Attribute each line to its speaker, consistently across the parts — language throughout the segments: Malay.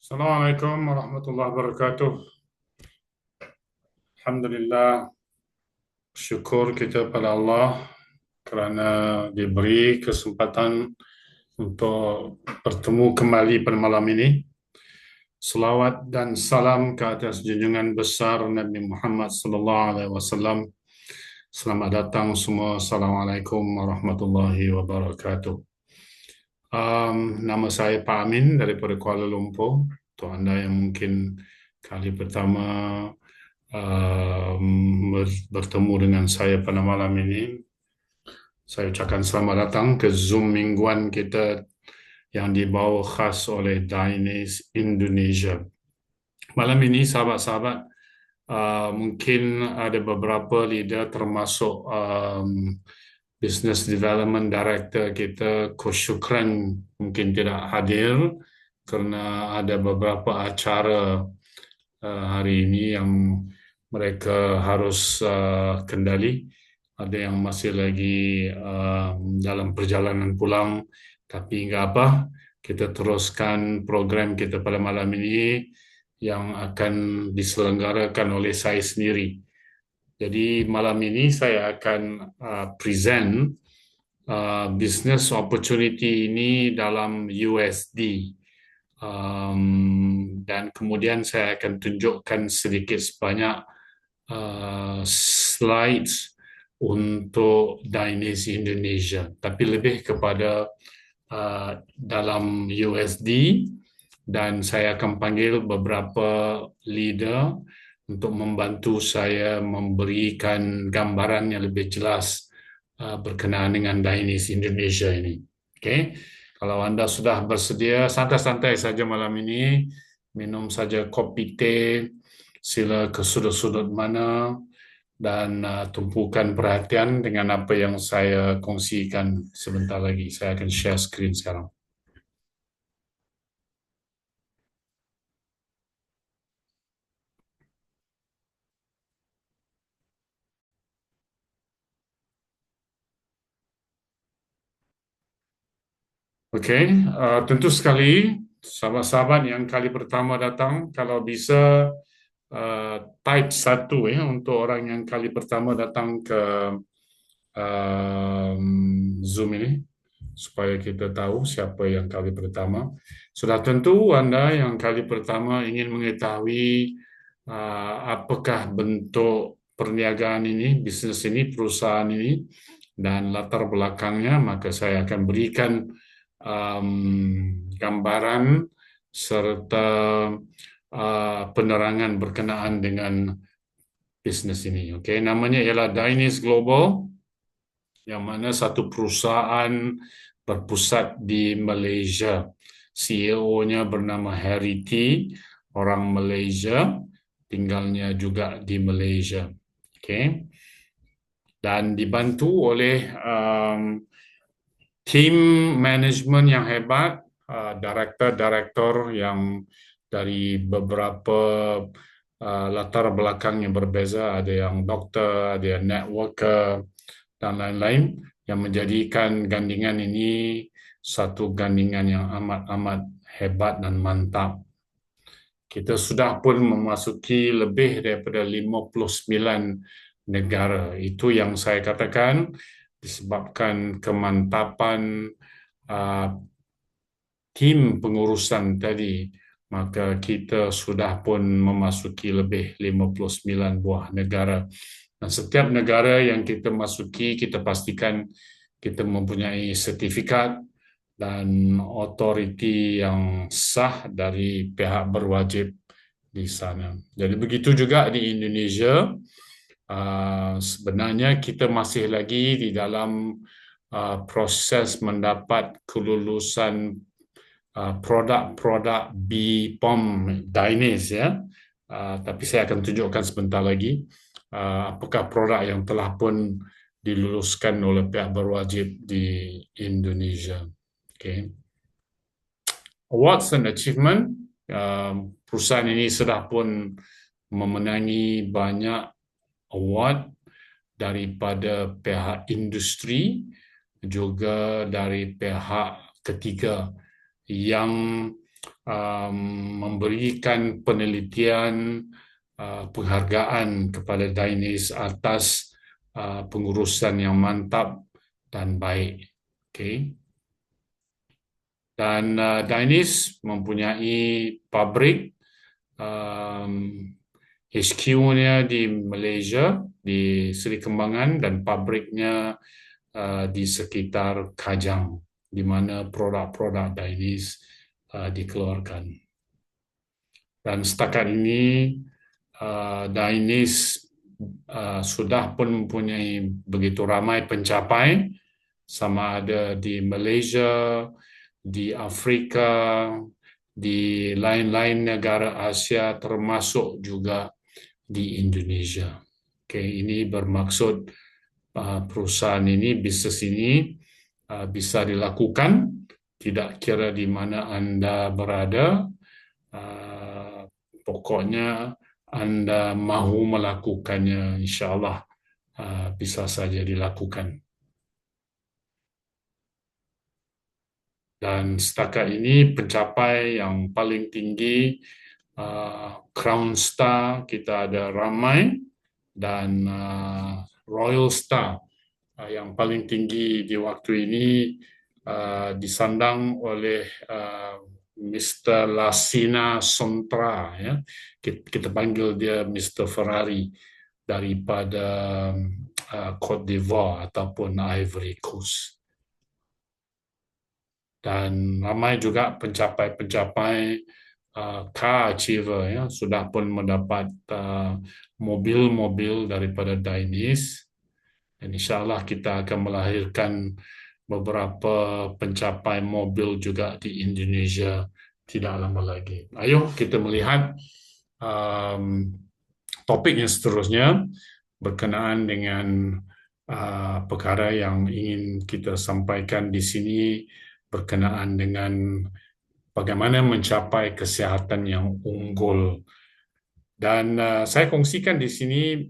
Speaker 1: Assalamualaikum warahmatullahi wabarakatuh. Alhamdulillah, syukur kita pada Allah kerana diberi kesempatan untuk bertemu kembali pada malam ini. Selawat dan salam ke atas junjungan besar Nabi Muhammad sallallahu alaihi wasallam. Selamat datang semua. Assalamualaikum warahmatullahi wabarakatuh. Nama saya Pak Amin daripada Kuala Lumpur. Untuk anda yang mungkin kali pertama bertemu dengan saya pada malam ini, saya ucapkan selamat datang ke Zoom mingguan kita yang dibawa khas oleh Diners Indonesia. Malam ini sahabat-sahabat, mungkin ada beberapa leader termasuk Business Development Director kita, Coach Shukran, mungkin tidak hadir kerana ada beberapa acara hari ini yang mereka harus kendali. Ada yang masih lagi dalam perjalanan pulang, tapi enggak apa, kita teruskan program kita pada malam ini yang akan diselenggarakan oleh saya sendiri. Jadi malam ini saya akan present business opportunity ini dalam USD. Dan kemudian saya akan tunjukkan sedikit sebanyak slides untuk Diners Indonesia, tapi lebih kepada dalam USD, dan saya akan panggil beberapa leader untuk membantu saya memberikan gambaran yang lebih jelas berkenaan dengan Diners Indonesia ini. Okay? Kalau anda sudah bersedia, santai-santai saja malam ini, minum saja kopi teh, sila ke sudut-sudut mana, dan tumpukan perhatian dengan apa yang saya kongsikan sebentar lagi. Saya akan share screen sekarang. Okey, tentu sekali sahabat-sahabat yang kali pertama datang, kalau bisa type 1 untuk orang yang kali pertama datang ke Zoom ini, supaya kita tahu siapa yang kali pertama. Sudah tentu anda yang kali pertama ingin mengetahui apakah bentuk perniagaan ini, bisnes ini, perusahaan ini, dan latar belakangnya, maka saya akan berikan gambaran serta penerangan berkenaan dengan bisnes ini. Okay, namanya ialah Diners Global, yang mana satu perusahaan berpusat di Malaysia. CEO-nya bernama Harry T, orang Malaysia, tinggalnya juga di Malaysia. Okay, dan dibantu oleh tim manajemen yang hebat, director-director yang dari beberapa latar belakang yang berbeza, ada yang doktor, ada yang networker, dan lain-lain, yang menjadikan gandingan ini satu gandingan yang amat-amat hebat dan mantap. Kita sudah pun memasuki lebih daripada 59 negara. Itu yang saya katakan disebabkan kemantapan tim pengurusan tadi, maka kita sudah pun memasuki lebih 59 buah negara. Dan setiap negara yang kita masuki, kita pastikan kita mempunyai sertifikat dan otoriti yang sah dari pihak berwajib di sana. Jadi begitu juga di Indonesia. Sebenarnya kita masih lagi di dalam proses mendapat kelulusan produk-produk BPOM Diners, ya. Tapi saya akan tunjukkan sebentar lagi apakah produk yang telah pun diluluskan oleh pihak berwajib di Indonesia. Okay. Awards and achievement, perusahaan ini sudah pun memenangi banyak award daripada pihak industri, juga dari pihak ketiga yang um, memberikan penelitian penghargaan kepada Dainis atas pengurusan yang mantap dan baik. Okay. Dan Dainis mempunyai pabrik HQ-nya di Malaysia, di Seri Kembangan, dan pabriknya di sekitar Kajang, di mana produk-produk Dainis dikeluarkan. Dan setakat ini Dainis sudah pun mempunyai begitu ramai pencapai, sama ada di Malaysia, di Afrika, di lain-lain negara Asia, termasuk juga di Indonesia. Okay, ini bermaksud perusahaan ini, bisnes ini bisa dilakukan, tidak kira di mana anda berada. Pokoknya anda mahu melakukannya, insyaAllah bisa saja dilakukan. Dan setakat ini pencapai yang paling tinggi, Crown Star kita ada ramai, dan Royal Star yang paling tinggi di waktu ini disandang oleh Mr. Lassina Sontra, ya. Kita panggil dia Mr. Ferrari daripada Cote d'Ivoire ataupun Ivory Coast. Dan ramai juga pencapai-pencapai car achiever, ya, sudah pun mendapat mobil-mobil daripada Dainis. Dan insyaAllah kita akan melahirkan beberapa pencapai mobil juga di Indonesia tidak lama lagi. Ayo kita melihat topik yang seterusnya berkenaan dengan perkara yang ingin kita sampaikan di sini berkenaan dengan bagaimana mencapai kesihatan yang unggul. Dan saya kongsikan di sini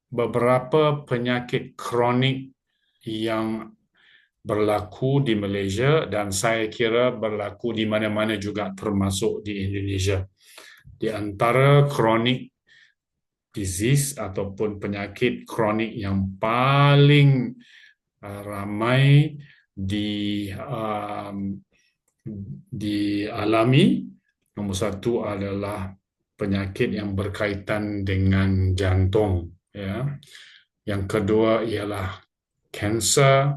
Speaker 1: beberapa penyakit kronik yang berlaku di Malaysia dan saya kira berlaku di mana-mana juga termasuk di Indonesia. Di antara chronic disease ataupun penyakit kronik yang paling ramai dialami, nomor satu adalah penyakit yang berkaitan dengan jantung. Ya. Yang kedua ialah kanser,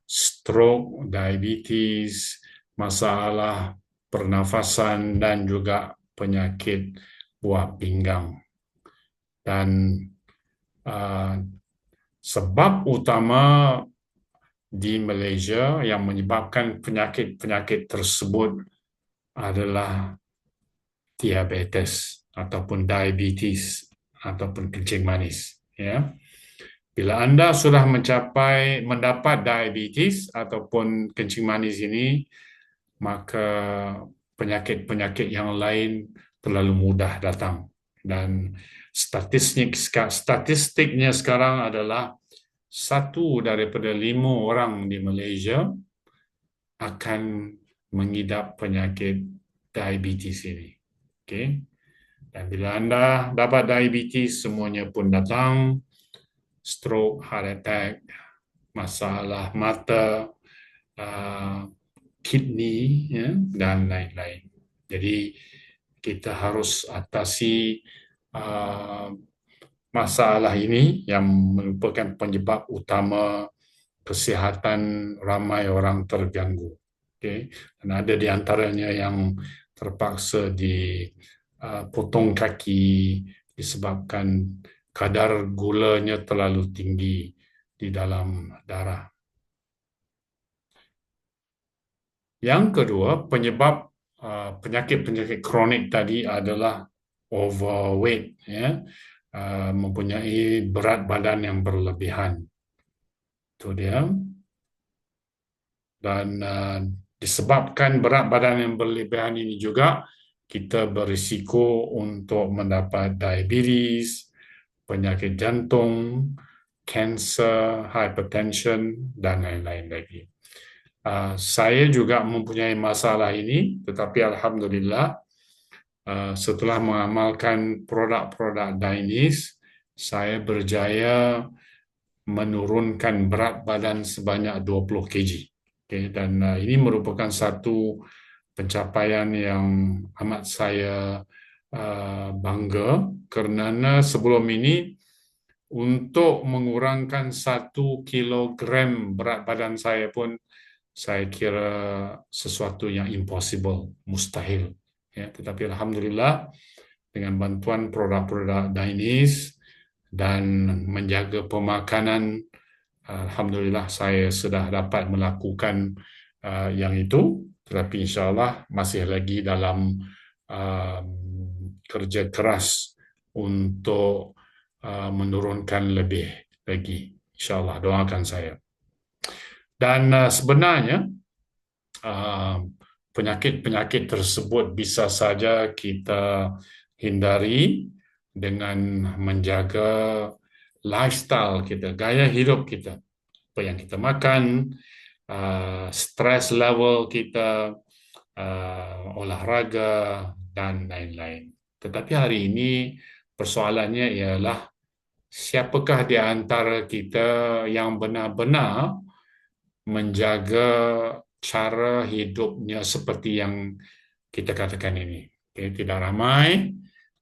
Speaker 1: stroke, diabetes, masalah pernafasan dan juga penyakit buah pinggang. Dan sebab utama di Malaysia yang menyebabkan penyakit-penyakit tersebut adalah diabetes ataupun diabetes ataupun kencing manis. Ya. Bila anda sudah mendapat diabetes ataupun kencing manis ini, maka penyakit-penyakit yang lain terlalu mudah datang. Dan statistiknya sekarang adalah 1 daripada 5 orang di Malaysia akan mengidap penyakit diabetes ini. Okay? Dan bila anda dapat diabetes, semuanya pun datang. Stroke, heart attack, masalah mata, kidney, ya, dan lain-lain. Jadi kita harus atasi masalah ini yang merupakan penyebab utama kesihatan ramai orang terganggu. Okay? Dan ada di antaranya yang terpaksa dipotong kaki disebabkan kadar gulanya terlalu tinggi di dalam darah. Yang kedua, penyebab penyakit-penyakit kronik tadi adalah overweight, ya, mempunyai berat badan yang berlebihan. Itu dia. Dan disebabkan berat badan yang berlebihan ini juga, kita berisiko untuk mendapat diabetes, penyakit jantung, kanser, hypertension, dan lain-lain lagi. Saya juga mempunyai masalah ini, tetapi alhamdulillah setelah mengamalkan produk-produk Dainis, saya berjaya menurunkan berat badan sebanyak 20 kg. Okay, dan ini merupakan satu pencapaian yang amat saya bangga kerana sebelum ini untuk mengurangkan 1 kilogram berat badan saya pun saya kira sesuatu yang impossible, mustahil. Ya, tetapi alhamdulillah dengan bantuan produk-produk Dainis dan menjaga pemakanan, alhamdulillah saya sudah dapat melakukan yang itu. Tetapi insyaAllah masih lagi dalam um, kerja keras untuk menurunkan lebih lagi. InsyaAllah, doakan saya. Dan sebenarnya penyakit-penyakit tersebut bisa saja kita hindari dengan menjaga lifestyle kita, gaya hidup kita, apa yang kita makan, stress level kita, olahraga, dan lain-lain. Tetapi hari ini persoalannya ialah siapakah di antara kita yang benar-benar menjaga cara hidupnya seperti yang kita katakan ini. Okay, tidak ramai,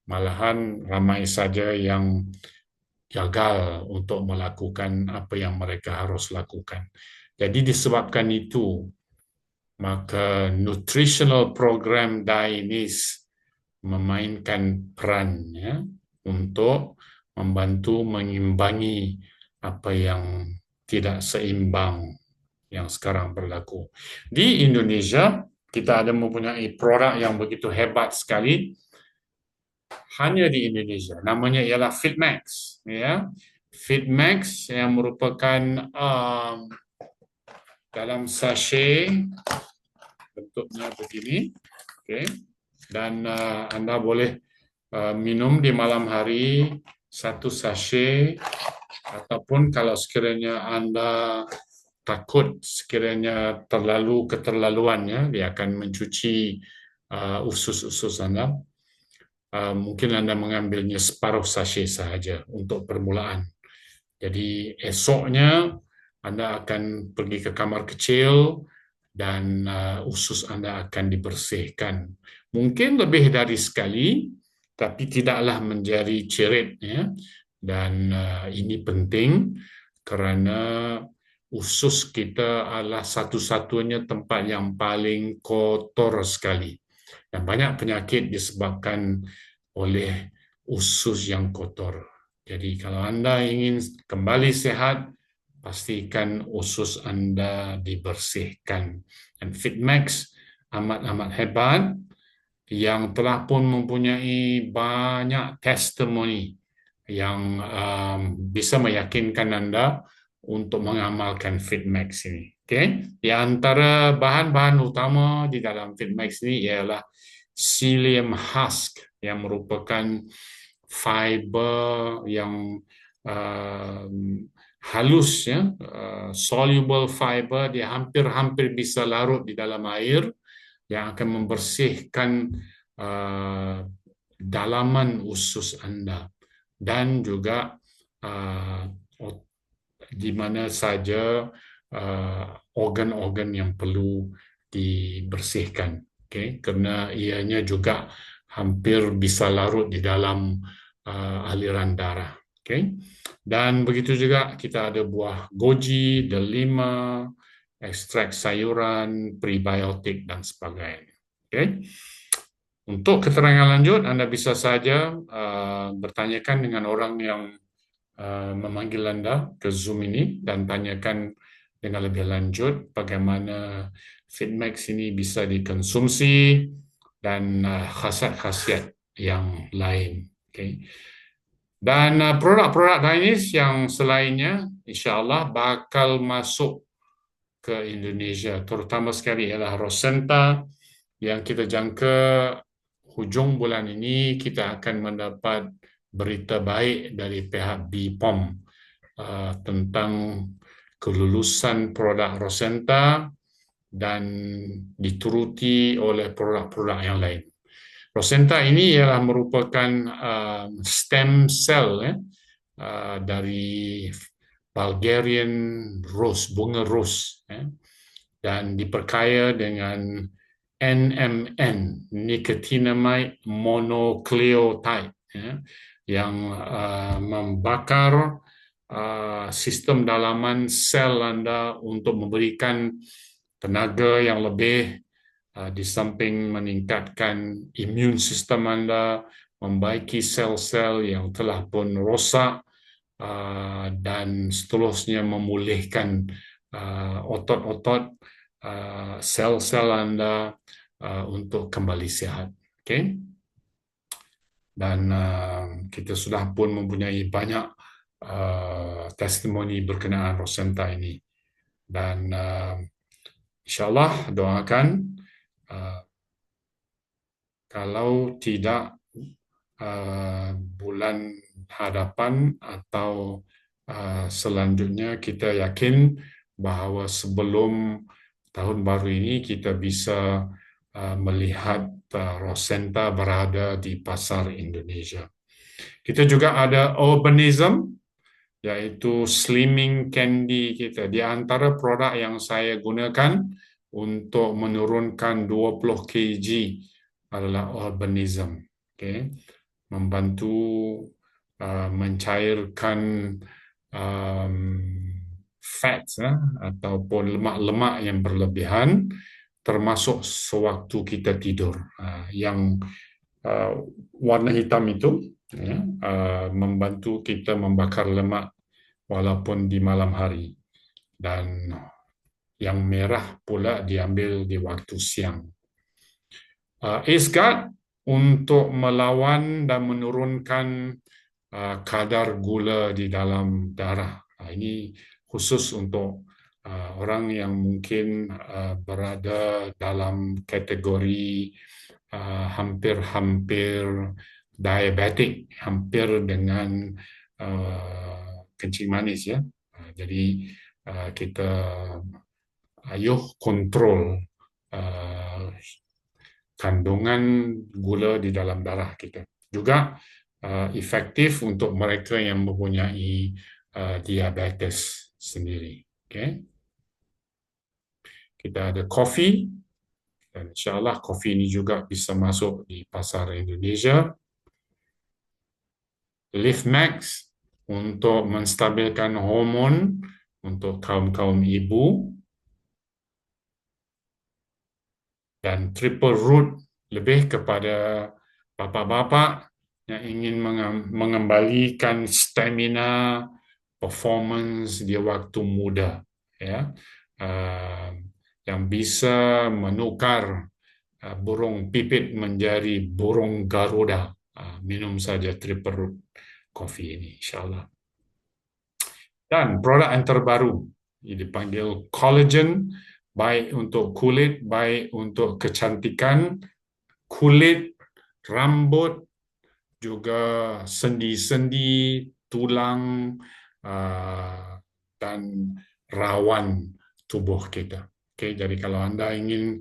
Speaker 1: malahan ramai saja yang gagal untuk melakukan apa yang mereka harus lakukan. Jadi disebabkan itu, maka nutritional program Dainis memainkan peran ya, untuk membantu mengimbangi apa yang tidak seimbang yang sekarang berlaku. Di Indonesia, kita ada mempunyai produk yang begitu hebat sekali, hanya di Indonesia. Namanya ialah Fitmax. Ya. Fitmax yang merupakan dalam sachet, bentuknya begini. Okay. Dan anda boleh minum di malam hari 1 sachet, ataupun kalau sekiranya anda takut sekiranya terlalu keterlaluannya, dia akan mencuci usus-usus anda. Mungkin anda mengambilnya separuh sachet sahaja untuk permulaan. Jadi esoknya anda akan pergi ke kamar kecil dan usus anda akan dibersihkan. Mungkin lebih dari sekali, tapi tidaklah menjadi cirit. Ya. Dan ini penting kerana usus kita adalah satu-satunya tempat yang paling kotor sekali. Dan banyak penyakit disebabkan oleh usus yang kotor. Jadi kalau anda ingin kembali sehat, pastikan usus anda dibersihkan. Dan Fitmax amat-amat hebat yang telah pun mempunyai banyak testimoni yang bisa meyakinkan anda untuk mengamalkan Fitmax ini. Okay? Di antara bahan-bahan utama di dalam Fitmax ini ialah psyllium husk yang merupakan fiber yang halus, ya, soluble fiber, dia hampir-hampir bisa larut di dalam air, yang akan membersihkan dalaman usus anda dan juga di mana saja organ-organ yang perlu dibersihkan. Okay? Kerana ianya juga hampir bisa larut di dalam aliran darah. Okay? Dan begitu juga kita ada buah goji, delima, ekstrak sayuran, prebiotik dan sebagainya. Okay? Untuk keterangan lanjut, anda bisa saja bertanyakan dengan orang yang memanggil anda ke Zoom ini dan tanyakan dengan lebih lanjut bagaimana Fitmax ini bisa dikonsumsi dan khasiat-khasiat yang lain. Okay. Dan produk-produk Dainis yang selainnya, insyaAllah bakal masuk ke Indonesia. Terutama sekali ialah Rosenta yang kita jangka hujung bulan ini kita akan mendapat berita baik dari pihak BPOM tentang kelulusan produk Rosenta dan dituruti oleh produk-produk yang lain. Rosenta ini ialah merupakan stem cell dari Bulgarian rose, bunga rose, dan diperkaya dengan NMN, nicotinamide monocleotide, yang membakar sistem dalaman sel anda untuk memberikan tenaga yang lebih, di samping meningkatkan imun sistem anda, membaiki sel-sel yang telah pun rosak, dan seterusnya memulihkan otot-otot, sel-sel anda untuk kembali sihat. Okay? Dan kita sudah pun mempunyai banyak testimoni berkenaan Rosenta ini. Dan insyaAllah doakan kalau tidak bulan hadapan atau selanjutnya, kita yakin bahawa sebelum tahun baru ini kita bisa melihat Rosenta berada di pasar Indonesia. Kita juga ada Urbanism, iaitu slimming candy kita. Di antara produk yang saya gunakan untuk menurunkan 20 kg adalah Urbanism. Okay. Membantu mencairkan fats ataupun lemak-lemak yang berlebihan, termasuk sewaktu kita tidur. Yang warna hitam itu membantu kita membakar lemak walaupun di malam hari. Dan yang merah pula diambil di waktu siang. AceGuard untuk melawan dan menurunkan kadar gula di dalam darah. Ini khusus untuk orang yang mungkin berada dalam kategori hampir-hampir diabetik, hampir dengan kencing manis, ya. Jadi kita ayuh kontrol kandungan gula di dalam darah kita. Juga efektif untuk mereka yang mempunyai diabetes sendiri. Okay. Kita ada kopi, dan insyaAllah kopi ini juga bisa masuk di pasar Indonesia. LiftMax untuk menstabilkan hormon untuk kaum-kaum ibu. Dan Triple Root lebih kepada bapa-bapa yang ingin mengembalikan stamina performance di waktu muda, ya, yang bisa menukar burung pipit menjadi burung Garuda. Minum saja Triple Root Coffee ini, insyaAllah. Dan produk yang terbaru, dipanggil collagen, baik untuk kulit, baik untuk kecantikan kulit, rambut, juga sendi-sendi, tulang, dan rawan tubuh kita. Okay, jadi kalau anda ingin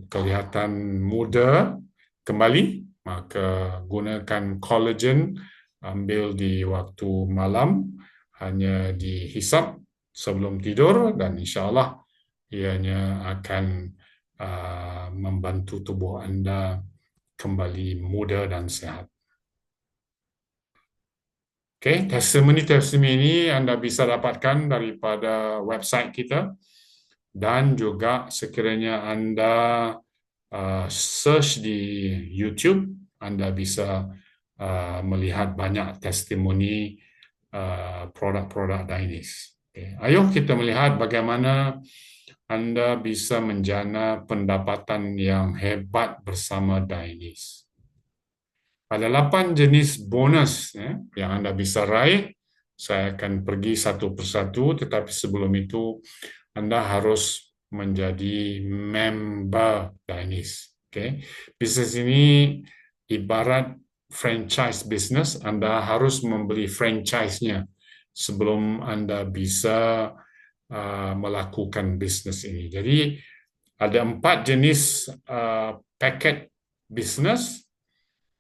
Speaker 1: kelihatan muda kembali, maka gunakan collagen, ambil di waktu malam, hanya dihisap sebelum tidur, dan insyaAllah ianya akan membantu tubuh anda kembali muda dan sehat. Okay, testimoni-testimoni ini anda bisa dapatkan daripada website kita, dan juga sekiranya anda search di YouTube, anda bisa melihat banyak testimoni produk-produk Dainis. Okay. Ayuh kita melihat bagaimana anda bisa menjana pendapatan yang hebat bersama Dainis. Ada 8 jenis bonus yang anda bisa raih. Saya akan pergi satu persatu, tetapi sebelum itu anda harus menjadi member Dainis. Okay. Bisnes ini ibarat franchise business. Anda harus membeli franchise-nya sebelum anda bisa melakukan bisnes ini. Jadi ada 4 jenis paket bisnes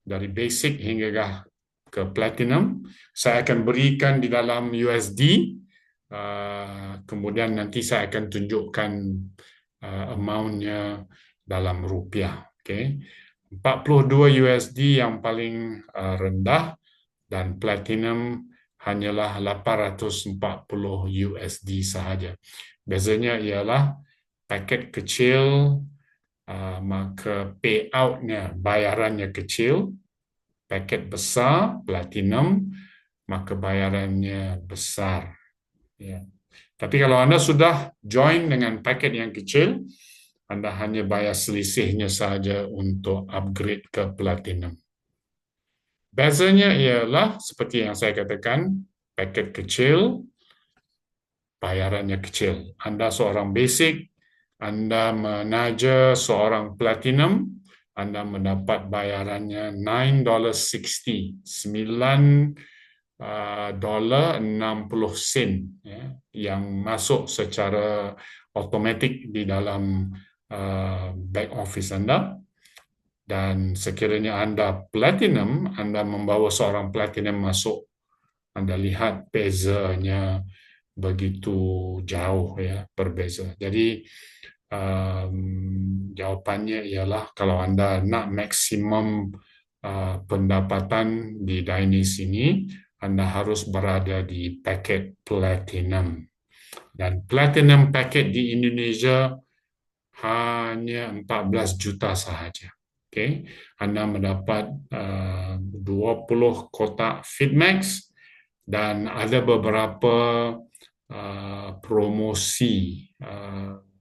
Speaker 1: dari basic hingga ke platinum. Saya akan berikan di dalam USD. Kemudian nanti saya akan tunjukkan amount-nya dalam rupiah. Okay. 42 USD yang paling rendah dan platinum hanyalah 840 USD sahaja. Bezanya ialah paket kecil, maka payout-nya, bayarannya kecil. Paket besar, platinum, maka bayarannya besar. Ya. Tapi kalau Anda sudah join dengan paket yang kecil, Anda hanya bayar selisihnya saja untuk upgrade ke platinum. Bezanya ialah seperti yang saya katakan, paket kecil, bayarannya kecil. Anda seorang basic, Anda menaja seorang platinum, Anda mendapat bayarannya $9.60, $9.60 ya, yang masuk secara automatik di dalam back office Anda. Dan sekiranya Anda platinum, Anda membawa seorang platinum masuk, Anda lihat bezanya begitu jauh ya, berbeza. Jadi jawapannya ialah kalau Anda nak maksimum pendapatan di Dainis ini, Anda harus berada di paket platinum. Dan platinum paket di Indonesia hanya 14 juta sahaja. Okay. Anda mendapat 20 kotak Fitmax dan ada beberapa promosi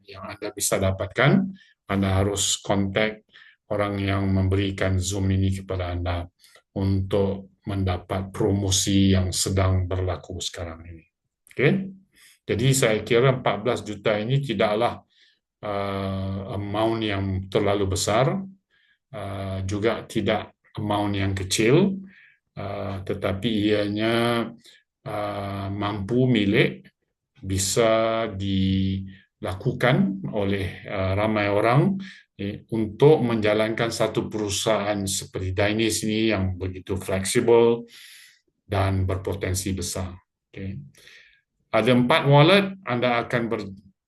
Speaker 1: yang Anda bisa dapatkan. Anda harus kontak orang yang memberikan Zoom ini kepada Anda untuk mendapat promosi yang sedang berlaku sekarang ini. Okay? Jadi saya kira 14 juta ini tidaklah amount yang terlalu besar, juga tidak amount yang kecil, tetapi ianya mampu milik, bisa dilakukan oleh ramai orang untuk menjalankan satu perusahaan seperti Dainis ini yang begitu fleksibel dan berpotensi besar. Okay. Ada 4 wallet, Anda akan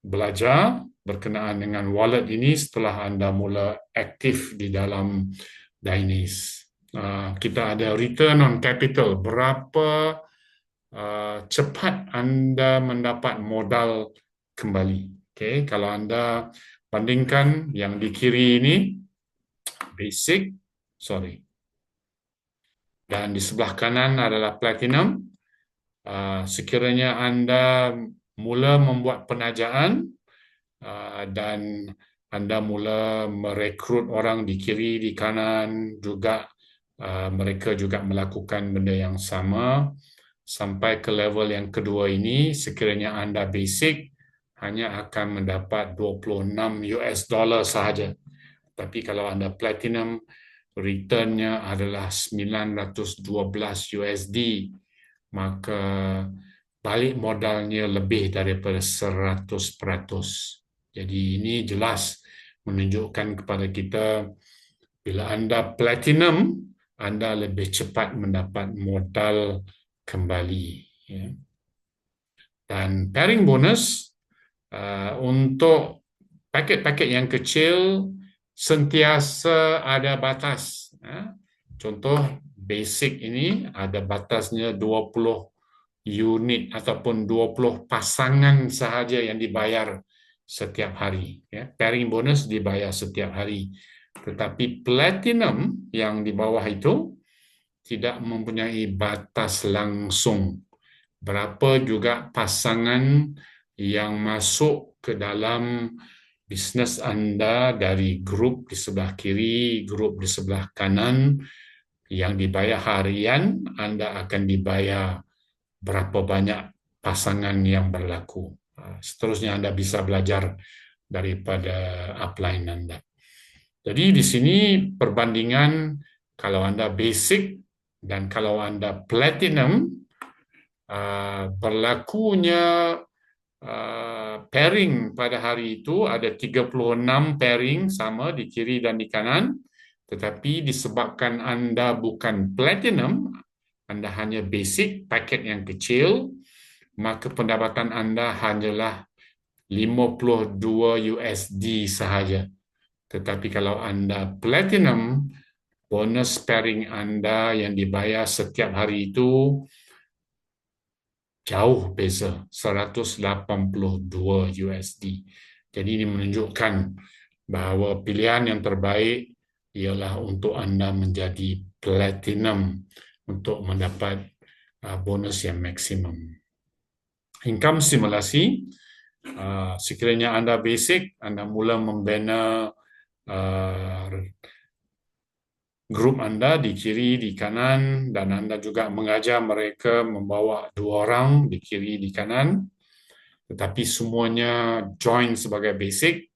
Speaker 1: belajar berkenaan dengan wallet ini setelah Anda mula aktif di dalam Dainis. Kita ada return on capital, berapa cepat Anda mendapat modal kembali. Okay, kalau Anda bandingkan yang di kiri ini, basic, dan di sebelah kanan adalah platinum. Sekiranya Anda mula membuat penajaan dan Anda mula merekrut orang di kiri, di kanan juga, mereka juga melakukan benda yang sama sampai ke level yang kedua ini. Sekiranya Anda basic, hanya akan mendapat 26 US dollar sahaja. Tapi kalau Anda platinum, return-nya adalah 912 USD. Maka balik modalnya lebih daripada 100%. Jadi ini jelas menunjukkan kepada kita bila Anda platinum, Anda lebih cepat mendapat modal kembali. Dan pairing bonus untuk paket-paket yang kecil sentiasa ada batas. Contoh basic ini ada batasnya 20 unit ataupun 20 pasangan sahaja yang dibayar setiap hari. Pairing bonus dibayar setiap hari. Tetapi platinum yang di bawah itu tidak mempunyai batas langsung. Berapa juga pasangan yang masuk ke dalam bisnes Anda dari grup di sebelah kiri, grup di sebelah kanan, yang dibayar harian, Anda akan dibayar berapa banyak pasangan yang berlaku. Seterusnya Anda bisa belajar daripada upline Anda. Jadi di sini perbandingan kalau Anda basic dan kalau Anda platinum, berlakunya pairing pada hari itu ada 36 pairing sama di kiri dan di kanan, tetapi disebabkan anda bukan platinum, anda hanya basic, paket yang kecil, maka pendapatan anda hanyalah 52 USD sahaja. Tetapi kalau anda platinum, bonus pairing anda yang dibayar setiap hari itu jauh beza, 182 USD. Jadi ini menunjukkan bahawa pilihan yang terbaik ialah untuk anda menjadi platinum untuk mendapat bonus yang maksimum. Income simulasi, sekiranya anda basic, anda mula membina grup anda di kiri, di kanan, dan anda juga mengajar mereka membawa 2 orang di kiri, di kanan, tetapi semuanya join sebagai basic.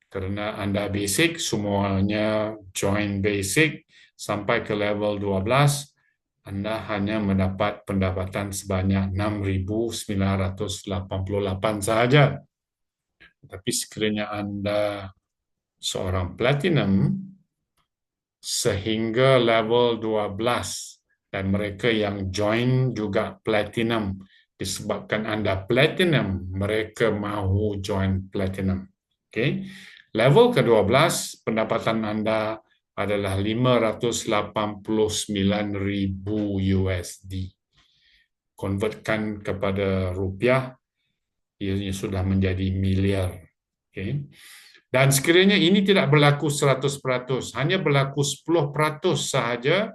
Speaker 1: Kerana anda basic, semuanya join basic sampai ke level 12, anda hanya mendapat pendapatan sebanyak 6,988 sahaja. Tapi sekiranya anda seorang platinum sehingga level 12 dan mereka yang join juga platinum, disebabkan anda platinum, mereka mahu join platinum. Okay. Level ke-12, pendapatan anda adalah 589,000 USD. Konvertkan kepada rupiah, ianya sudah menjadi miliar. Okay. Dan sekiranya ini tidak berlaku 100%, hanya berlaku 10% sahaja,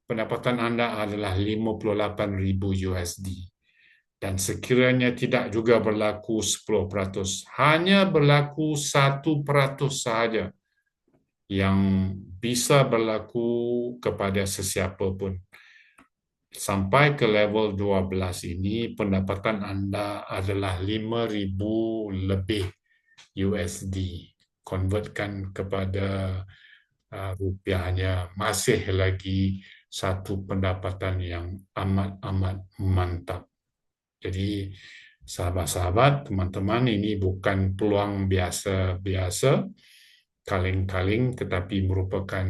Speaker 1: pendapatan anda adalah 58,000 USD. Dan sekiranya tidak juga berlaku 10%, hanya berlaku 1% sahaja, yang bisa berlaku kepada sesiapa pun. Sampai ke level 12 ini, pendapatan anda adalah 5,000 lebih USD. Konvertkan kepada rupiahnya, masih lagi satu pendapatan yang amat-amat mantap. Jadi, sahabat-sahabat, teman-teman, ini bukan peluang biasa-biasa, kaleng-kaleng, tetapi merupakan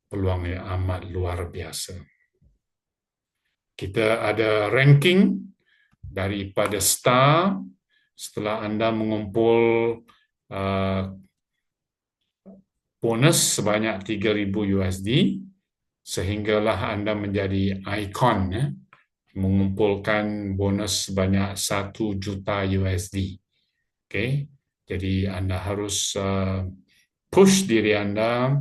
Speaker 1: peluang yang amat luar biasa. Kita ada ranking daripada star. Setelah anda mengumpul bonus sebanyak 3,000 USD, sehinggalah anda menjadi ikon, mengumpulkan bonus sebanyak 1 juta USD. Okay? Jadi anda harus push diri anda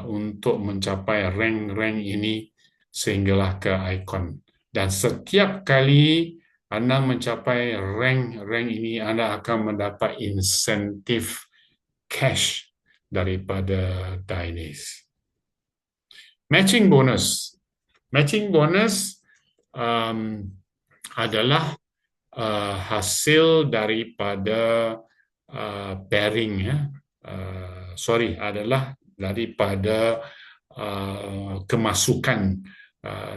Speaker 1: untuk mencapai rank-rank ini sehinggalah ke ikon. Dan setiap kali anda mencapai rank ini, anda akan mendapat insentif cash daripada Dynase. Matching bonus. Matching bonus adalah hasil daripada pairing, adalah daripada kemasukan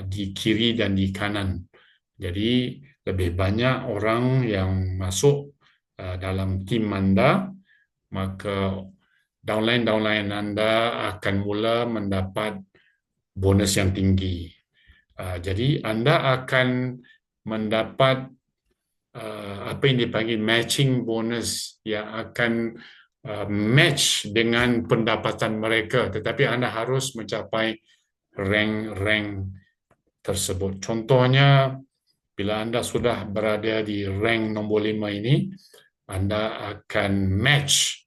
Speaker 1: di kiri dan di kanan. Jadi lebih banyak orang yang masuk dalam tim anda, maka downline anda akan mula mendapat bonus yang tinggi. Jadi anda akan mendapat apa yang dipanggil matching bonus yang akan match dengan pendapatan mereka, tetapi anda harus mencapai rank-rank tersebut. Contohnya, bila anda sudah berada di rank nombor 5 ini, anda akan match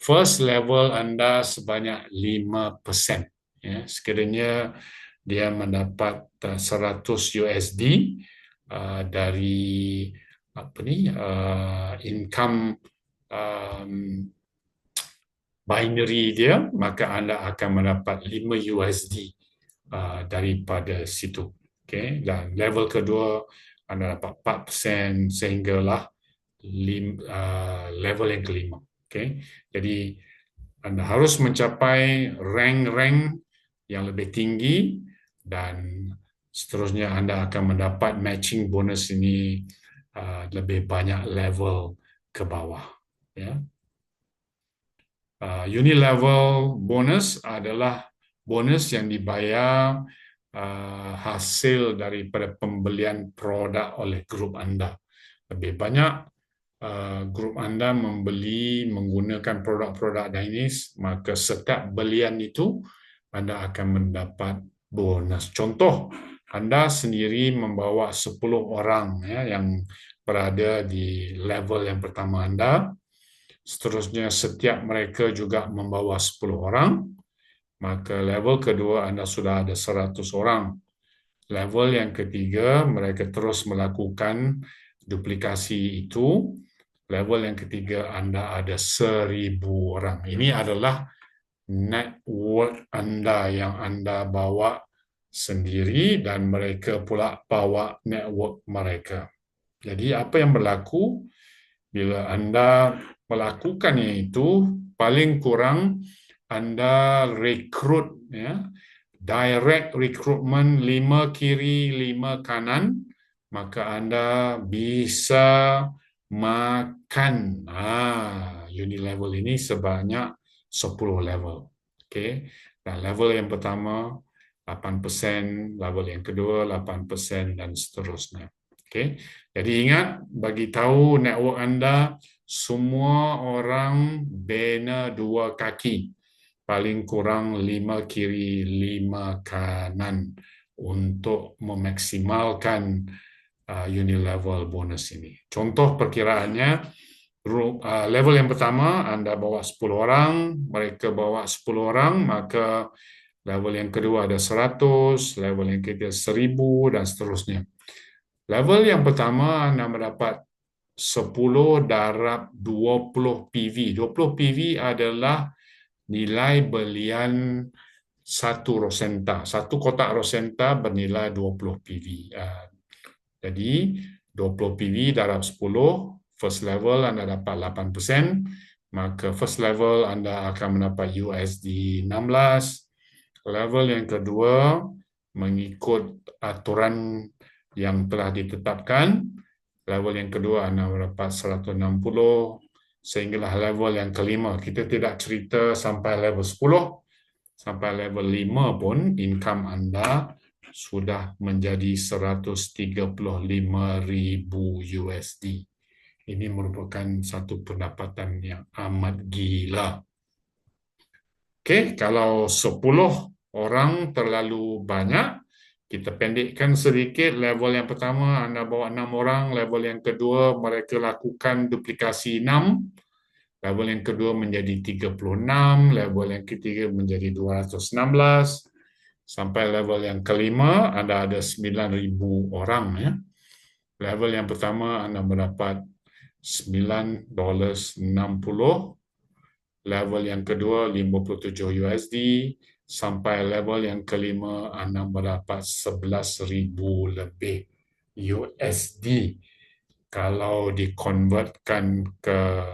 Speaker 1: first level anda sebanyak 5%. Ya, sekiranya dia mendapat 100 USD dari income binary dia, maka anda akan mendapat 5 USD daripada situ. Okay? Dan level kedua anda dapat 4% sehinggalah level yang kelima. Okay? Jadi anda harus mencapai rank-rank yang lebih tinggi dan seterusnya anda akan mendapat matching bonus ini lebih banyak level ke bawah. Ya. Unilevel bonus adalah bonus yang dibayar hasil daripada pembelian produk oleh grup anda. Lebih banyak grup anda membeli menggunakan produk-produk Dainis, maka setiap belian itu anda akan mendapat bonus. Contoh, anda sendiri membawa 10 orang ya, yang berada di level yang pertama anda. Seterusnya, setiap mereka juga membawa 10 orang, maka level kedua anda sudah ada 100 orang. Level yang ketiga, mereka terus melakukan duplikasi itu. Level yang ketiga, anda ada 1,000 orang. Ini adalah network anda yang anda bawa sendiri dan mereka pula bawa network mereka. Jadi apa yang berlaku bila anda melakukannya itu, paling kurang anda rekrut ya, direct recruitment 5 kiri 5 kanan, maka anda bisa makan Unilevel ini sebanyak 10 level. Okey. Dan level yang pertama 8%, level yang kedua 8% dan seterusnya. Okey. Jadi ingat, bagi tahu network anda, semua orang bina 2 kaki. Paling kurang 5 kiri 5 kanan untuk memaksimalkan Unilevel bonus ini. Contoh perkiraannya, level yang pertama anda bawa 10 orang, mereka bawa 10 orang, maka level yang kedua ada 100, level yang ketiga 1,000 dan seterusnya. Level yang pertama anda mendapat 10 darab 20 PV. 20 PV adalah nilai belian satu rosenta. Satu kotak rosenta bernilai 20 PV. Jadi 20 PV darab 10, first level anda dapat 8%, maka first level anda akan mendapat USD 16. Level yang kedua, mengikut aturan yang telah ditetapkan, level yang kedua anda mendapat 160, sehinggalah level yang kelima. Kita tidak cerita sampai level 10, sampai level 5 pun income anda sudah menjadi 135,000 USD. Ini merupakan satu pendapatan yang amat gila. Okey, kalau 10 orang terlalu banyak, kita pendekkan sedikit. Level yang pertama anda bawa 6 orang, level yang kedua mereka lakukan duplikasi 6, level yang kedua menjadi 36, level yang ketiga menjadi 216, sampai level yang kelima anda ada 9,000 orang ya. Level yang pertama anda mendapat $9.60, level yang kedua 57 USD, sampai level yang kelima anda mendapat 11,000 lebih USD. Kalau dikonvertkan ke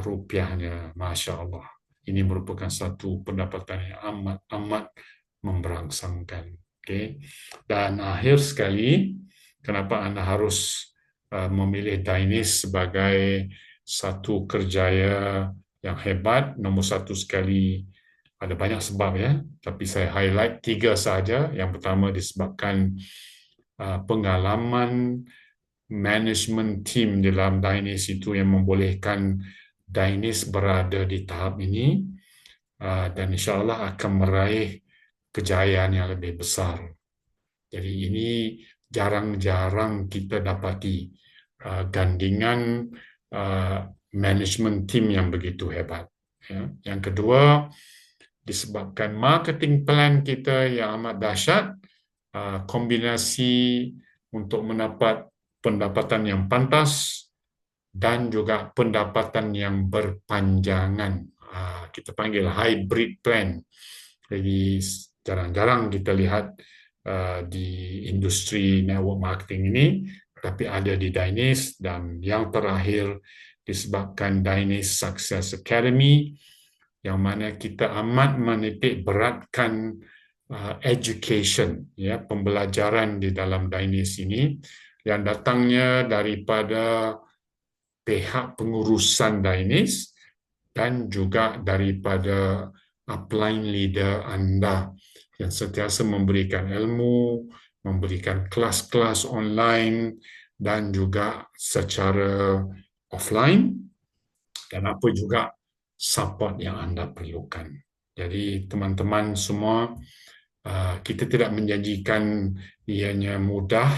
Speaker 1: rupiahnya, Masya Allah. Ini merupakan satu pendapatan yang amat memberangsangkan. Okay. Dan akhir sekali, kenapa anda harus memilih Dainis sebagai satu kerjaya yang hebat? Nombor satu sekali, ada banyak sebab ya, tapi saya highlight 3 saja. Yang pertama disebabkan pengalaman management team dalam Dainis itu yang membolehkan Dainis berada di tahap ini dan insya-Allah akan meraih kejayaan yang lebih besar. Jadi ini jarang-jarang kita dapati gandingan management team yang begitu hebat. Ya. Yang kedua, disebabkan marketing plan kita yang amat dahsyat, kombinasi untuk mendapat pendapatan yang pantas dan juga pendapatan yang berpanjangan. Kita panggil hybrid plan. Jadi jarang-jarang kita lihat di industri network marketing ini, tapi ada di Dainis. Dan yang terakhir disebabkan Dainis Success Academy, yang mana kita amat menitik beratkan education, ya, pembelajaran di dalam Dainis ini. yang datangnya daripada pihak pengurusan Dainis dan juga daripada upline leader anda yang sentiasa memberikan ilmu, memberikan kelas-kelas online dan juga secara offline, dan apa juga support yang anda perlukan. Jadi teman-teman semua, kita tidak menjanjikan ianya mudah,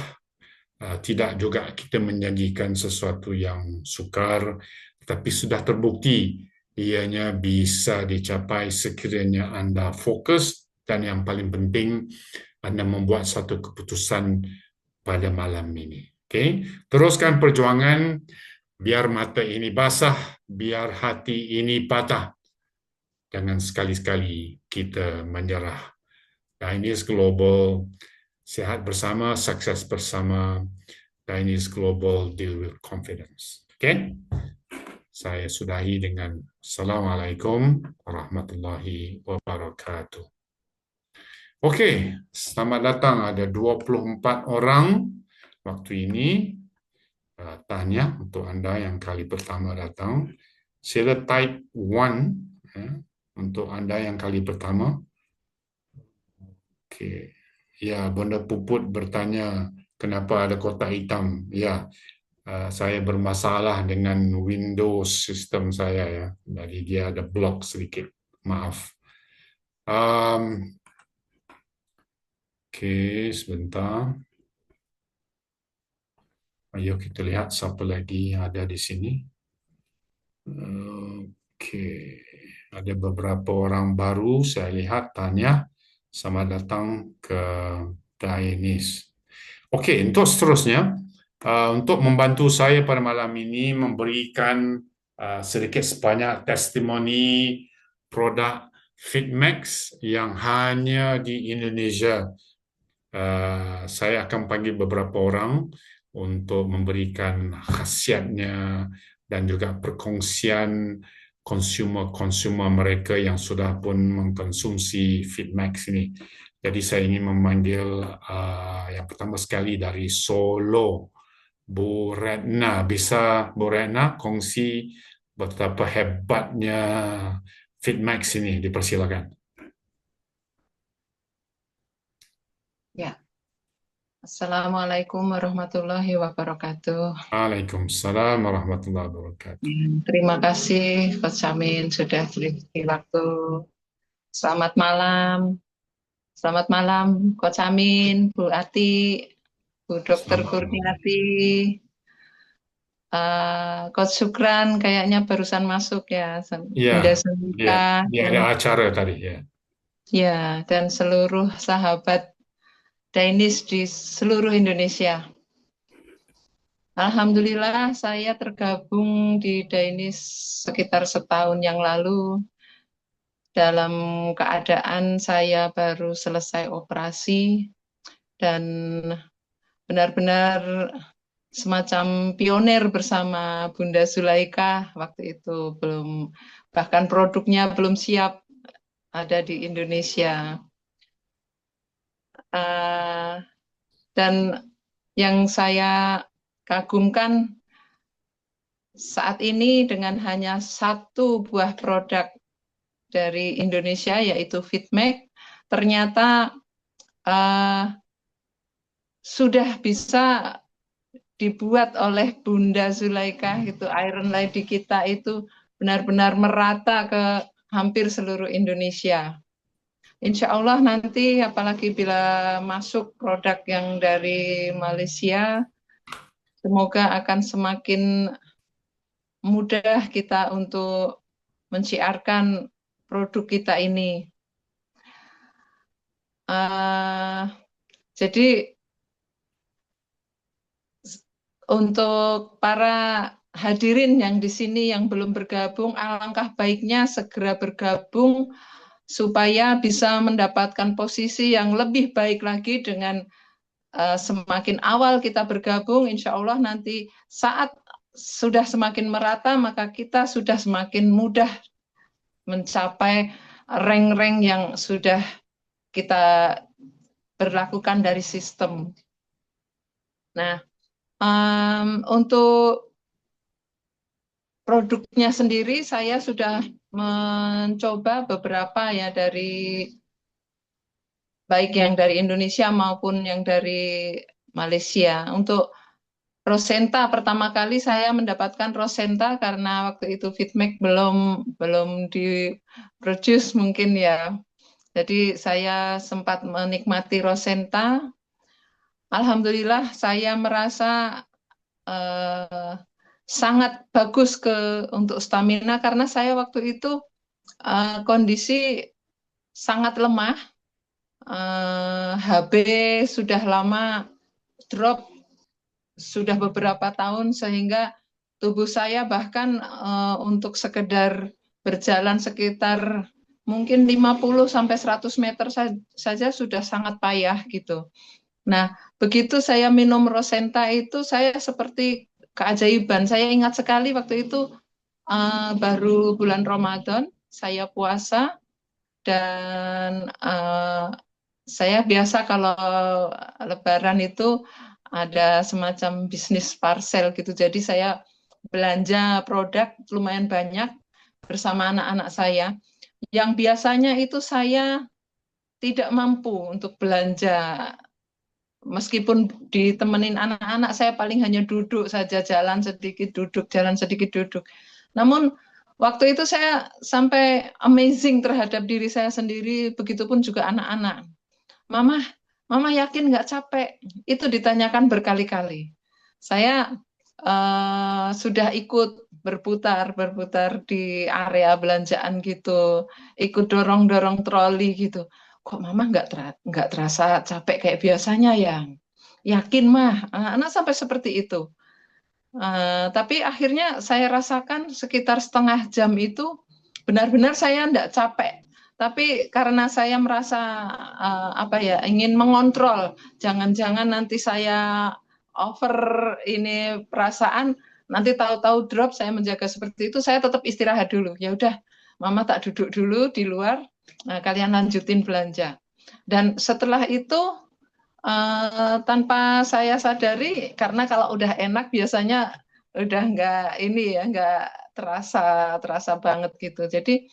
Speaker 1: tidak juga kita menjanjikan sesuatu yang sukar, tetapi sudah terbukti ianya bisa dicapai sekiranya anda fokus dan yang paling penting anda membuat satu keputusan pada malam ini. Okey, teruskan perjuangan, biar mata ini basah, biar hati ini patah. Jangan sekali-sekali kita menyerah. Dainis Global, sehat bersama, sukses bersama. Dainis Global, deal with confidence. Okey? Saya sudahi dengan Assalamualaikum warahmatullahi wabarakatuh. Okey, selamat datang. Ada 24 orang waktu ini. Tahniah untuk anda yang kali pertama datang. Sila type 1 untuk anda yang kali pertama. Okey. Ya, Bunda Puput bertanya kenapa ada kotak hitam. Ya, saya bermasalah dengan Windows sistem saya ya. Jadi dia ada block sedikit. Maaf. Okey, sebentar. Ayo kita lihat siapa lagi yang ada di sini. Okey, ada beberapa orang baru saya lihat. Tanya, selamat datang ke Dainis. Okey, untuk seterusnya, untuk membantu saya pada malam ini memberikan sedikit sebanyak testimoni produk Fitmax yang hanya di Indonesia. Saya akan panggil beberapa orang untuk memberikan khasiatnya dan juga perkongsian konsumer-konsumer mereka yang sudah pun mengkonsumsi Fitmax ini. Jadi saya ingin memanggil yang pertama sekali dari Solo, Bu Retna. Bisa Bu Retna kongsi betapa hebatnya Fitmax ini? Dipersilakan.
Speaker 2: Ya, Assalamualaikum warahmatullahi wabarakatuh.
Speaker 1: Waalaikumsalam warahmatullahi wabarakatuh.
Speaker 2: Terima kasih Coach Amin sudah beri waktu. Selamat malam. Selamat malam Coach Amin, Bu Ati, Bu Dokter
Speaker 1: Selamat malam.
Speaker 2: Kurniati, Coach Sukran kayaknya barusan masuk ya,
Speaker 1: Ya,
Speaker 2: Bunda
Speaker 1: dia
Speaker 2: Sulika,
Speaker 1: dia
Speaker 2: dan
Speaker 1: ada acara tadi ya.
Speaker 2: ya, dan seluruh sahabat Dainis di seluruh Indonesia. Alhamdulillah saya tergabung di Dainis sekitar setahun yang lalu dalam keadaan saya baru selesai operasi dan benar-benar semacam pionir bersama Bunda Zulaika waktu itu, bahkan produknya belum siap ada di Indonesia. Dan yang saya kagumkan saat ini dengan hanya satu buah produk dari Indonesia yaitu Fitmax, ternyata sudah bisa dibuat oleh Bunda Zulaika gitu. Iron Lady kita itu benar-benar merata ke hampir seluruh Indonesia. Insya Allah nanti apalagi bila masuk produk yang dari Malaysia, semoga akan semakin mudah kita untuk menciarkan produk kita ini. Jadi untuk para hadirin yang di sini yang belum bergabung, alangkah baiknya segera bergabung supaya bisa mendapatkan posisi yang lebih baik lagi dengan semakin awal kita bergabung, insya Allah nanti saat sudah semakin merata, maka kita sudah semakin mudah mencapai rank-rank yang sudah kita berlakukan dari sistem. Nah, Untuk produknya sendiri saya sudah mencoba beberapa ya, baik yang dari Indonesia maupun yang dari Malaysia. Untuk Rosenta pertama kali saya mendapatkan Rosenta karena waktu itu Fitmek belum belum diproduce mungkin ya. Jadi saya sempat menikmati Rosenta. Alhamdulillah saya merasa eh, sangat bagus untuk stamina karena saya waktu itu kondisi sangat lemah. HB sudah lama drop, sudah beberapa tahun sehingga tubuh saya bahkan untuk sekedar berjalan sekitar mungkin 50 sampai 100 meter saja sudah sangat payah gitu. Nah, begitu saya minum Rosenta itu saya seperti keajaiban. Saya ingat sekali waktu itu baru bulan Ramadan, saya puasa dan saya biasa kalau Lebaran itu ada semacam bisnis parcel gitu. Jadi saya belanja produk lumayan banyak bersama anak-anak saya. Yang biasanya itu saya tidak mampu untuk belanja. Meskipun ditemenin anak-anak, saya paling hanya duduk saja, jalan sedikit duduk, jalan sedikit duduk. Namun waktu itu saya sampai amazing terhadap diri saya sendiri, begitupun juga anak-anak. Mama, Mama yakin nggak capek? Itu ditanyakan berkali-kali. Saya sudah ikut berputar-berputar di area belanjaan gitu, ikut dorong-dorong troli gitu. Kok Mama nggak terasa capek kayak biasanya ya? Yakin mah, anak sampai seperti itu. Tapi akhirnya saya rasakan sekitar setengah jam itu benar-benar saya tidak capek. Tapi karena saya merasa apa ya, ingin mengontrol, jangan-jangan nanti saya over ini perasaan, nanti tahu-tahu drop, saya menjaga seperti itu, saya tetap istirahat dulu. Ya udah, Mama tak duduk dulu di luar, kalian lanjutin belanja. Dan setelah itu tanpa saya sadari, karena kalau udah enak biasanya udah nggak ini ya, nggak terasa terasa banget gitu. Jadi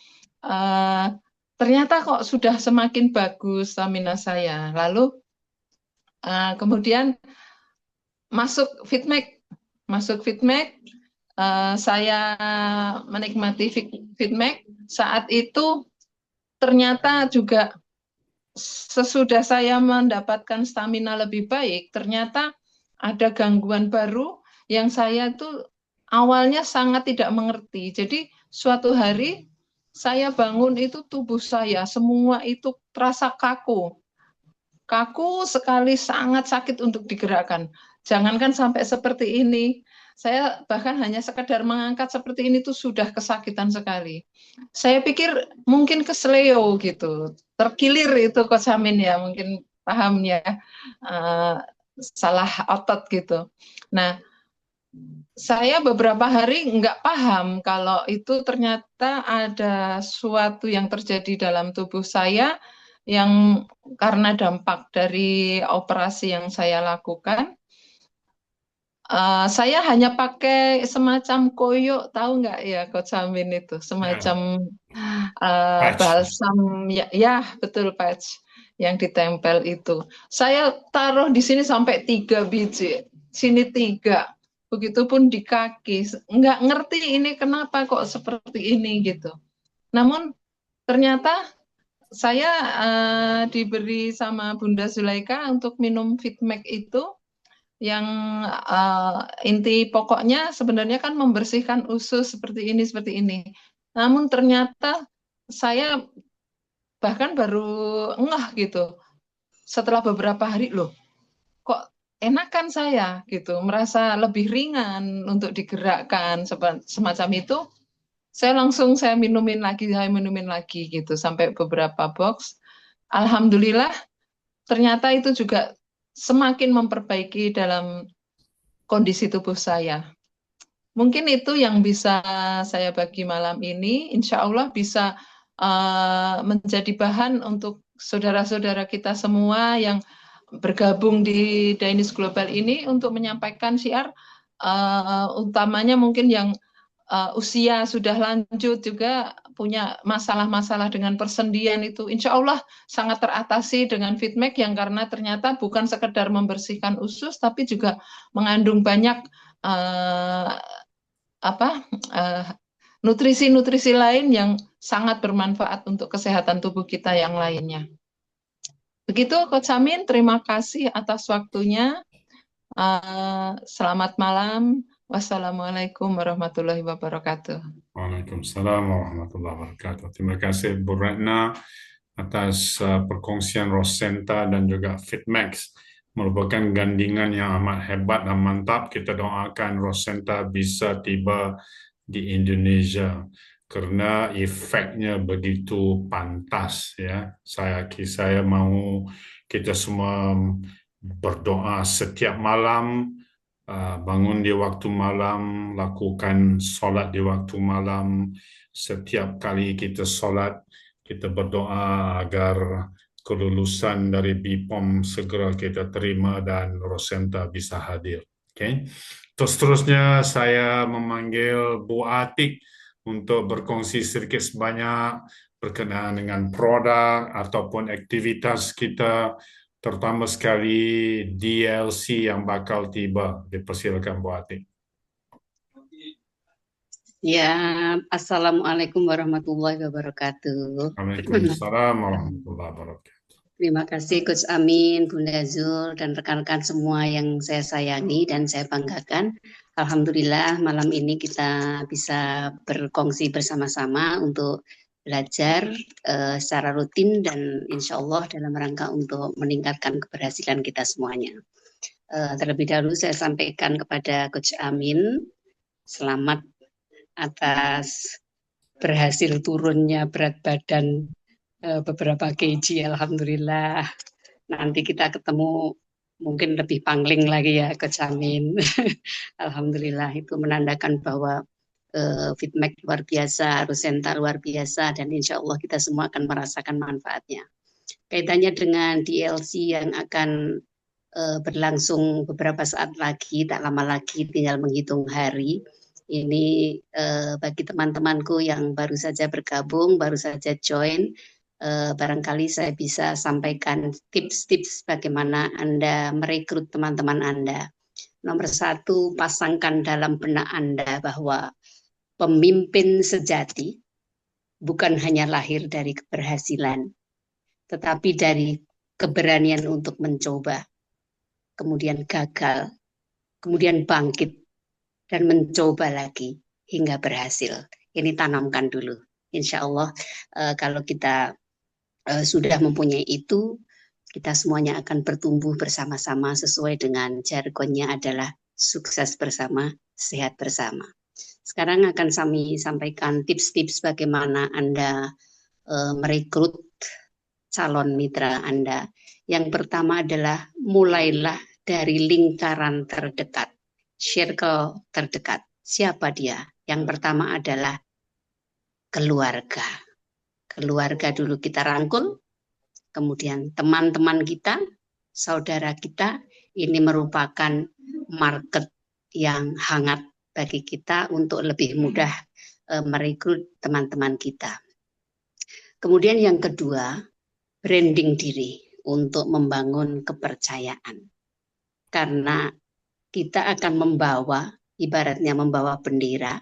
Speaker 2: eh, ternyata kok sudah semakin bagus stamina saya. Lalu kemudian masuk Fitmek, masuk Fitmek, saya menikmati Fitmek. Saat itu ternyata juga sesudah saya mendapatkan stamina lebih baik, ternyata ada gangguan baru yang saya tuh awalnya sangat tidak mengerti. Jadi suatu hari saya bangun itu tubuh saya semua itu terasa kaku. Kaku sekali, sangat sakit untuk digerakkan. Jangankan sampai seperti ini, saya bahkan hanya sekedar mengangkat seperti ini tuh sudah kesakitan sekali. Saya pikir mungkin kesleo gitu, terkilir itu Kosamin ya, mungkin paham ya, uh, salah otot gitu. Nah, saya beberapa hari nggak paham kalau itu ternyata ada suatu yang terjadi dalam tubuh saya yang karena dampak dari operasi yang saya lakukan. Saya hanya pakai semacam koyo, tahu nggak ya Coach Amin itu,
Speaker 1: Ya,
Speaker 2: semacam
Speaker 1: patch.
Speaker 2: balsam ya, ya betul patch yang ditempel itu. Saya taruh di sini sampai 3 biji, sini 3. Begitupun di kaki, nggak ngerti ini kenapa kok seperti ini gitu. Namun ternyata saya diberi sama Bunda Zulaika untuk minum Fitmek itu yang inti pokoknya sebenarnya kan membersihkan usus seperti ini seperti ini. Namun ternyata saya bahkan baru ngeh gitu setelah beberapa hari loh kok enakan saya gitu merasa lebih ringan untuk digerakkan semacam itu. Saya minumin lagi gitu sampai beberapa box. Alhamdulillah ternyata itu juga semakin memperbaiki dalam kondisi tubuh saya. Mungkin itu yang bisa saya bagi malam ini. Insya Allah bisa menjadi bahan untuk saudara-saudara kita semua yang bergabung di Dainis Global ini untuk menyampaikan syiar, utamanya mungkin yang usia sudah lanjut juga punya masalah-masalah dengan persendian itu insya Allah sangat teratasi dengan Fitmek yang karena ternyata bukan sekedar membersihkan usus tapi juga mengandung banyak uh, apa nutrisi-nutrisi lain yang sangat bermanfaat untuk kesehatan tubuh kita yang lainnya. Begitu Coach Amin, terima kasih atas waktunya. Selamat malam. Wassalamualaikum warahmatullahi wabarakatuh.
Speaker 1: Waalaikumsalam warahmatullahi wabarakatuh. Terima kasih Bu Retna atas perkongsian Rosenta dan juga Fitmax. Merupakan gandingan yang amat hebat dan mantap. Kita doakan Rosenta bisa tiba di Indonesia karena efeknya begitu pantas ya. Saya mau kita semua berdoa setiap malam, bangun di waktu malam, lakukan solat di waktu malam. Setiap kali kita solat, kita berdoa agar kelulusan dari BPOM segera kita terima dan Rosenta bisa hadir. Oke. Terus terusnya saya memanggil Bu Atik untuk berkongsi sedikit sebanyak berkenaan dengan produk ataupun aktivitas kita, terutama sekali DLC yang bakal tiba. Dipersilakan Bu Atik.
Speaker 3: Ya, Assalamualaikum warahmatullahi wabarakatuh.
Speaker 1: Waalaikumsalam warahmatullahi wabarakatuh.
Speaker 3: Terima kasih Coach Amin, Bunda Zul, dan rekan-rekan semua yang saya sayangi dan saya banggakan. Alhamdulillah malam ini kita bisa berkongsi bersama-sama untuk belajar secara rutin dan insya Allah dalam rangka untuk meningkatkan keberhasilan kita semuanya. Terlebih dahulu saya sampaikan kepada Coach Amin, selamat atas berhasil turunnya berat badan beberapa kg, alhamdulillah. Nanti kita ketemu mungkin lebih pangling lagi ya Coach Amin. Alhamdulillah itu menandakan bahwa Fitmek luar biasa, Rosenta luar biasa, dan insya Allah kita semua akan merasakan manfaatnya. Kaitannya dengan DLC yang akan berlangsung beberapa saat lagi, tak lama lagi, tinggal menghitung hari. Ini bagi teman-temanku yang baru saja bergabung, baru saja join, barangkali saya bisa sampaikan tips-tips bagaimana Anda merekrut teman-teman Anda. Nomor 1, pasangkan dalam benak Anda bahwa pemimpin sejati bukan hanya lahir dari keberhasilan, tetapi dari keberanian untuk mencoba, kemudian gagal, kemudian bangkit, dan mencoba lagi hingga berhasil. Ini tanamkan dulu. Insya Allah kalau kita sudah mempunyai itu, kita semuanya akan bertumbuh bersama-sama sesuai dengan jargonnya adalah sukses bersama, sehat bersama. Sekarang akan kami sampaikan tips-tips bagaimana Anda merekrut calon mitra Anda. Yang pertama adalah mulailah dari lingkaran terdekat, circle terdekat. Siapa dia? Yang pertama adalah keluarga. Keluarga dulu kita rangkul, kemudian teman-teman kita, saudara kita, ini merupakan market yang hangat bagi kita untuk lebih mudah merekrut teman-teman kita. Kemudian yang kedua, branding diri untuk membangun kepercayaan. Karena kita akan membawa, ibaratnya membawa bendera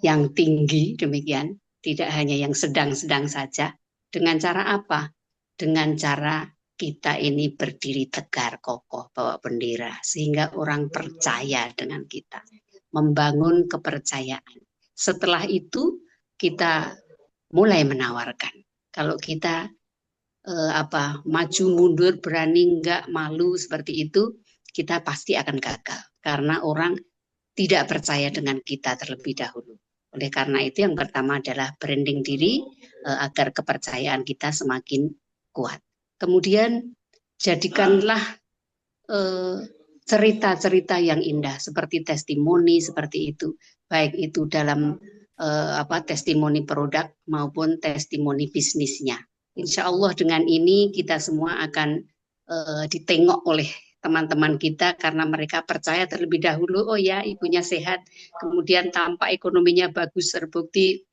Speaker 3: yang tinggi demikian, tidak hanya yang sedang-sedang saja. Dengan cara apa? Dengan cara kita ini berdiri tegar kokoh bawa bendera sehingga orang percaya dengan kita. Membangun kepercayaan. Setelah itu kita mulai menawarkan. Kalau kita maju mundur, berani enggak, malu seperti itu, kita pasti akan gagal karena orang tidak percaya dengan kita terlebih dahulu. Oleh karena itu yang pertama adalah branding diri agar kepercayaan kita semakin kuat. Kemudian jadikanlah cerita-cerita yang indah seperti testimoni seperti itu, baik itu dalam testimoni produk maupun testimoni bisnisnya. Insya Allah dengan ini kita semua akan ditengok oleh teman-teman kita karena mereka percaya terlebih dahulu, oh ya ibunya sehat, kemudian tampak ekonominya bagus, terbukti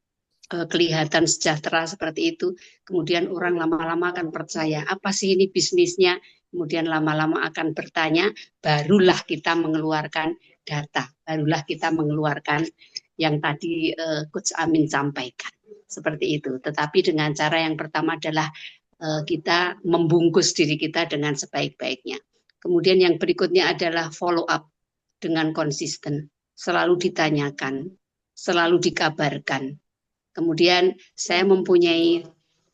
Speaker 3: kelihatan sejahtera seperti itu, kemudian orang lama-lama akan percaya, apa sih ini bisnisnya, kemudian lama-lama akan bertanya, barulah kita mengeluarkan data, barulah kita mengeluarkan yang tadi Coach Amin sampaikan, seperti itu. Tetapi dengan cara yang pertama adalah kita membungkus diri kita dengan sebaik-baiknya. Kemudian yang berikutnya adalah follow up dengan konsisten, selalu ditanyakan, selalu dikabarkan. Kemudian saya mempunyai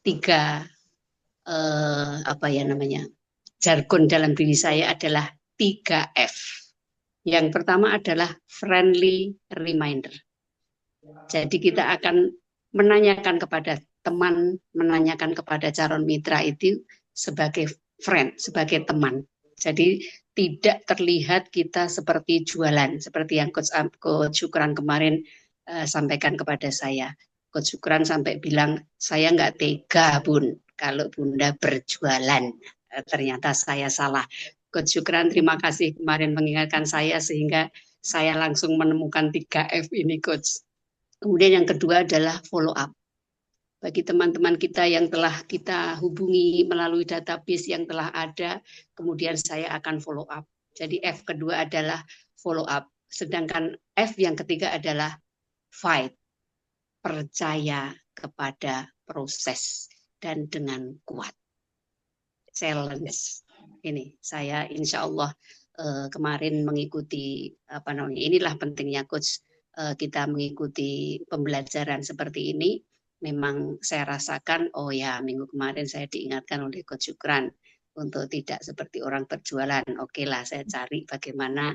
Speaker 3: 3 jargon dalam diri saya adalah 3F. Yang pertama adalah friendly reminder. Jadi kita akan menanyakan kepada teman, menanyakan kepada calon mitra itu sebagai friend, sebagai teman. Jadi tidak terlihat kita seperti jualan, seperti yang Coach Syukran kemarin sampaikan kepada saya. Coach Syukran sampai bilang, saya nggak tega Bun, kalau Bunda berjualan. Ternyata saya salah. Coach Syukran terima kasih kemarin mengingatkan saya sehingga saya langsung menemukan 3F ini Coach. Kemudian yang kedua adalah follow up. Bagi teman-teman kita yang telah kita hubungi melalui database yang telah ada, kemudian saya akan follow up. Jadi F kedua adalah follow up. Sedangkan F yang ketiga adalah fight. Percaya kepada proses dan dengan kuat. Challenge. Ini saya insya Allah kemarin mengikuti inilah pentingnya Coach, kita mengikuti pembelajaran seperti ini. Memang saya rasakan, oh ya minggu kemarin saya diingatkan oleh Coach Syukran untuk tidak seperti orang berjualan. Oke lah, saya cari bagaimana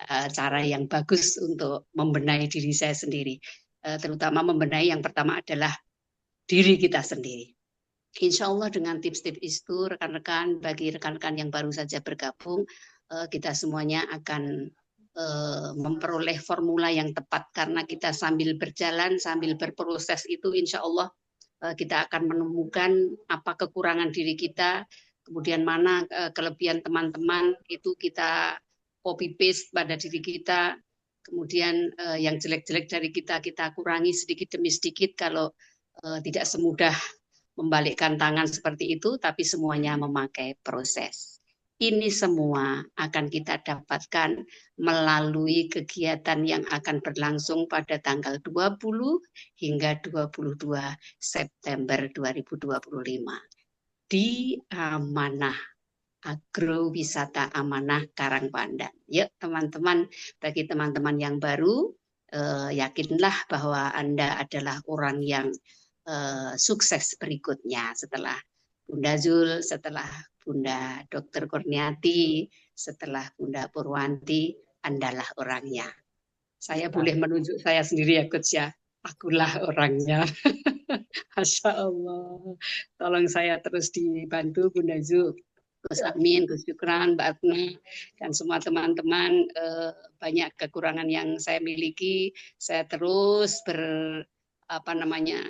Speaker 3: cara yang bagus untuk membenahi diri saya sendiri. Terutama membenahi yang pertama adalah diri kita sendiri. Insya Allah dengan tips-tips itu rekan-rekan, bagi rekan-rekan yang baru saja bergabung, kita semuanya akan memperoleh formula yang tepat karena kita sambil berjalan, sambil berproses itu insya Allah kita akan menemukan apa kekurangan diri kita, kemudian mana kelebihan teman-teman itu kita copy paste pada diri kita. Kemudian yang jelek-jelek dari kita kurangi sedikit demi sedikit kalau tidak semudah membalikkan tangan seperti itu, tapi semuanya memakai proses. Ini semua akan kita dapatkan melalui kegiatan yang akan berlangsung pada tanggal 20 hingga 22 September 2025 di Amanah Agrowisata Amanah Karangpandan. Yuk teman-teman, bagi teman-teman yang baru, yakinlah bahwa Anda adalah orang yang sukses berikutnya setelah Bunda Zul, setelah Bunda Dr. Kurniati, setelah Bunda Purwanti, Andalah orangnya. Saya boleh menunjuk saya sendiri ya Coach ya, akulah orangnya. Masya Allah. Tolong saya terus dibantu Bunda Zul. Gus Amin, Gus Syukran, Mbak Atna, dan semua teman-teman, banyak kekurangan yang saya miliki. Saya terus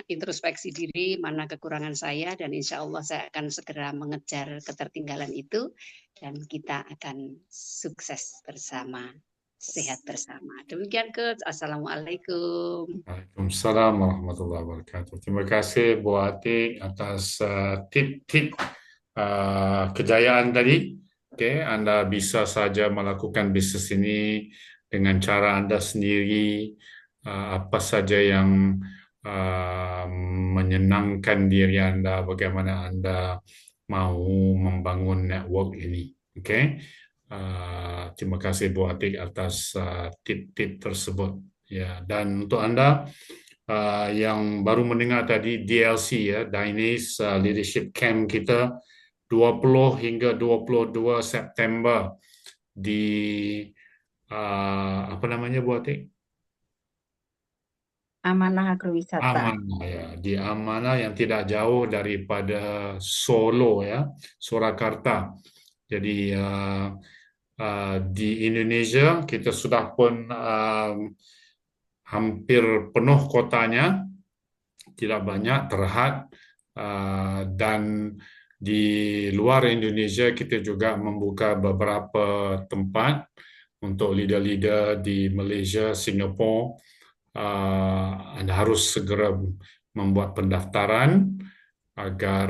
Speaker 3: introspeksi diri mana kekurangan saya, dan insya Allah saya akan segera mengejar ketertinggalan itu dan kita akan sukses bersama, sehat bersama. Demikian Coach. Assalamualaikum.
Speaker 1: Waalaikumsalam warahmatullahi wabarakatuh. Terima kasih Bu Atik atas tip-tip kejayaan tadi. Oke, Anda bisa saja melakukan bisnis ini dengan cara Anda sendiri. Apa saja yang menyenangkan diri Anda, bagaimana Anda mau membangun network ini. Oke, terima kasih Bu Atik atas tip-tip tersebut. Ya, dan untuk Anda yang baru mendengar tadi DLC ya, Dynase Leadership Camp kita 20 hingga 22 September di apa namanya Bu Atik?
Speaker 4: Amanah Agrowisata.
Speaker 1: Amanah ya, di Amanah yang tidak jauh daripada Solo ya, Surakarta. Jadi di Indonesia kita sudah pun hampir penuh kotanya, tidak banyak terhad, dan Di luar Indonesia kita juga membuka beberapa tempat untuk leader-leader di Malaysia, Singapura. Anda harus segera membuat pendaftaran agar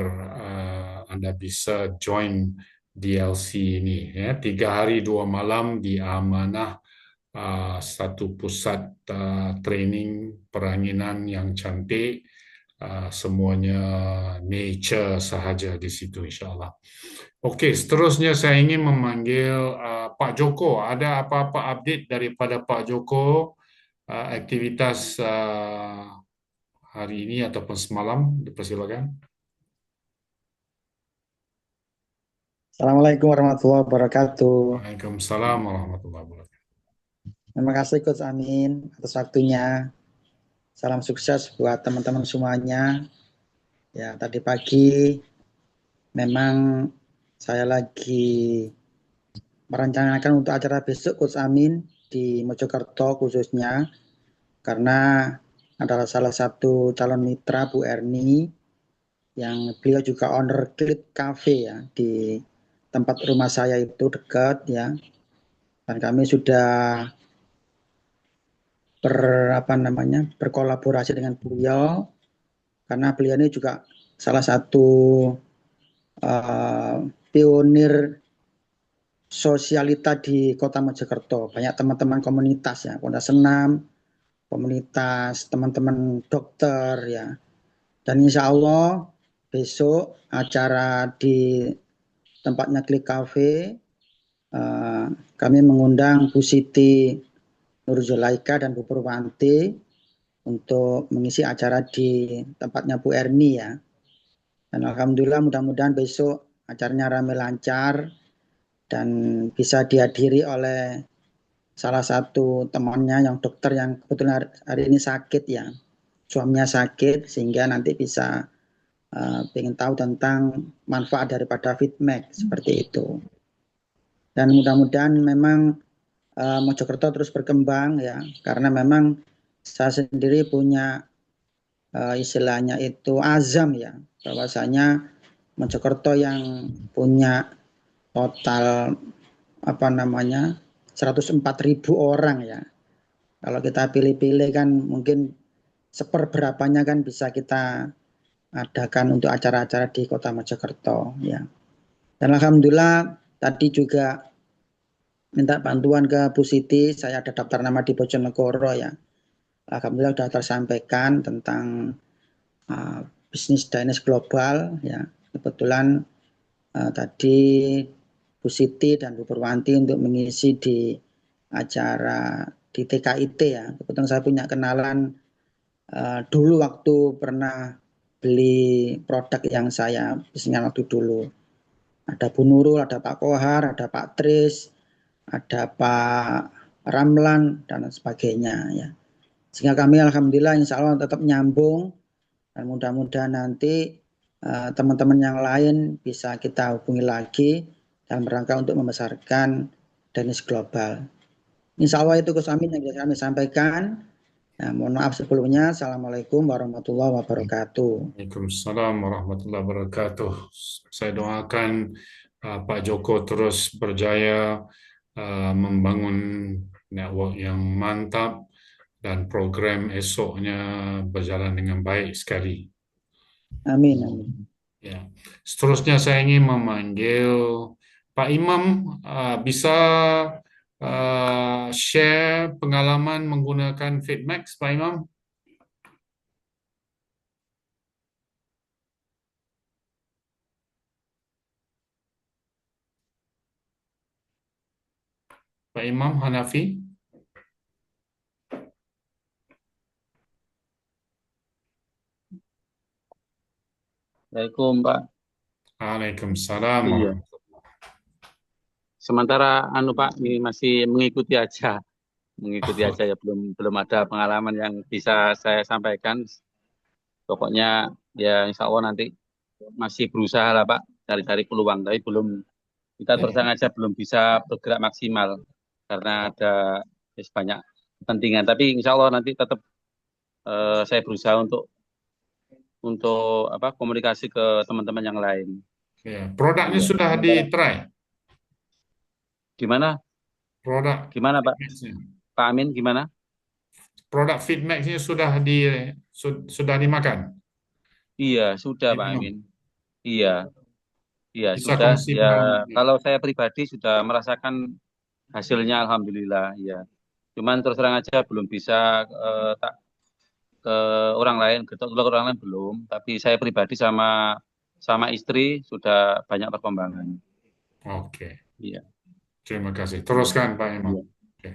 Speaker 1: Anda bisa join DLC ini. Ya, 3 hari 2 malam di Amanah, satu pusat training peranginan yang cantik. Semuanya nature sahaja di situ, insyaAllah. Okey, seterusnya saya ingin memanggil Pak Joko. Ada apa-apa update daripada Pak Joko, aktivitas hari ini ataupun semalam? Dipersilakan.
Speaker 4: Assalamualaikum warahmatullahi wabarakatuh.
Speaker 1: Waalaikumsalam warahmatullahi wabarakatuh.
Speaker 4: Terima kasih Coach Amin atas waktunya. Salam sukses buat teman-teman semuanya. Ya, tadi pagi memang saya lagi merencanakan untuk acara besok Coach Amin di Mojokerto khususnya, karena adalah salah satu calon mitra Bu Erni yang beliau juga owner Klit Cafe ya di tempat rumah saya itu dekat ya. Dan kami sudah berkolaborasi dengan beliau, karena beliau ini juga salah satu pionir sosialita di Kota Mojokerto. Banyak teman-teman komunitas ya, komunitas senam, komunitas teman-teman dokter ya. Dan insya Allah besok acara di tempatnya Klik Cafe, kami mengundang Bu Siti Nurzulaika dan Bu Purwanti untuk mengisi acara di tempatnya Bu Erni ya. Dan alhamdulillah mudah-mudahan besok acaranya ramai lancar dan bisa dihadiri oleh salah satu temannya yang dokter yang kebetulan hari ini sakit ya. Suaminya sakit sehingga nanti bisa ingin tahu tentang manfaat daripada Fitmax seperti itu. Dan mudah-mudahan memang Mojokerto terus berkembang ya, karena memang saya sendiri punya istilahnya itu azam ya, bahwasanya Mojokerto yang punya total 104.000 orang ya. Kalau kita pilih-pilih kan mungkin seperberapanya kan bisa kita adakan untuk acara-acara di Kota Mojokerto ya. Dan alhamdulillah tadi juga minta bantuan ke Bu Siti, saya ada daftar nama di Bojonegoro ya. Alhamdulillah sudah tersampaikan tentang bisnis Dines Global ya. Kebetulan tadi Bu Siti dan Bu Purwanti untuk mengisi di acara di TKIT ya. Kebetulan saya punya kenalan dulu waktu pernah beli produk yang saya bisnisnya waktu dulu. Ada Bu Nurul, ada Pak Kohar, ada Pak Tris, ada Pak Ramlan dan sebagainya ya. Sehingga kami alhamdulillah insya Allah tetap nyambung, dan mudah-mudahan nanti teman-teman yang lain bisa kita hubungi lagi dalam rangka untuk membesarkan Dines Global. Insya Allah itu Gus Amin yang bisa kami sampaikan. Nah, mohon maaf sebelumnya. Assalamualaikum warahmatullahi wabarakatuh.
Speaker 1: Waalaikumsalam warahmatullahi wabarakatuh. Saya doakan Pak Joko terus berjaya membangun network yang mantap dan program esoknya berjalan dengan baik sekali.
Speaker 4: Amin, amin.
Speaker 1: Ya. Seterusnya saya ingin memanggil Pak Imam, bisa share pengalaman menggunakan Fitmax, Pak Imam? Pak Imam Hanafi?
Speaker 5: Assalamualaikum Pak.
Speaker 1: Waalaikumsalam.
Speaker 5: Iya. Sementara Pak ini masih mengikuti aja ya, belum ada pengalaman yang bisa saya sampaikan. Pokoknya ya insya Allah nanti masih berusaha lah Pak, cari-cari peluang, tapi kita terus terang aja belum bisa bergerak maksimal karena ada banyak kepentingan. Tapi insya Allah nanti tetap saya berusaha untuk komunikasi ke teman-teman yang lain.
Speaker 1: Ya, produknya
Speaker 5: Iya.
Speaker 1: sudah di-try,
Speaker 5: Gimana?
Speaker 1: produk
Speaker 5: Gimana Pak?
Speaker 1: Fitmax-nya.
Speaker 5: Pak Amin gimana?
Speaker 1: Produk Fitmax-nya sudah dimakan,
Speaker 5: Iya, sudah Pak
Speaker 1: diminum.
Speaker 5: Amin. Iya, iya
Speaker 1: Bisa
Speaker 5: sudah.
Speaker 1: kongsi
Speaker 5: Ya,
Speaker 1: pengalaman.
Speaker 5: kalau saya pribadi sudah merasakan hasilnya, alhamdulillah. Iya. Cuman terus terang aja belum bisa tak ke orang lain, ke orang lain belum. Tapi saya pribadi sama sama istri sudah banyak perkembangan.
Speaker 1: Oke,
Speaker 5: Iya,
Speaker 1: terima kasih.
Speaker 5: iya,
Speaker 1: Teruskan Pak Imam.
Speaker 5: iya,
Speaker 1: Oke.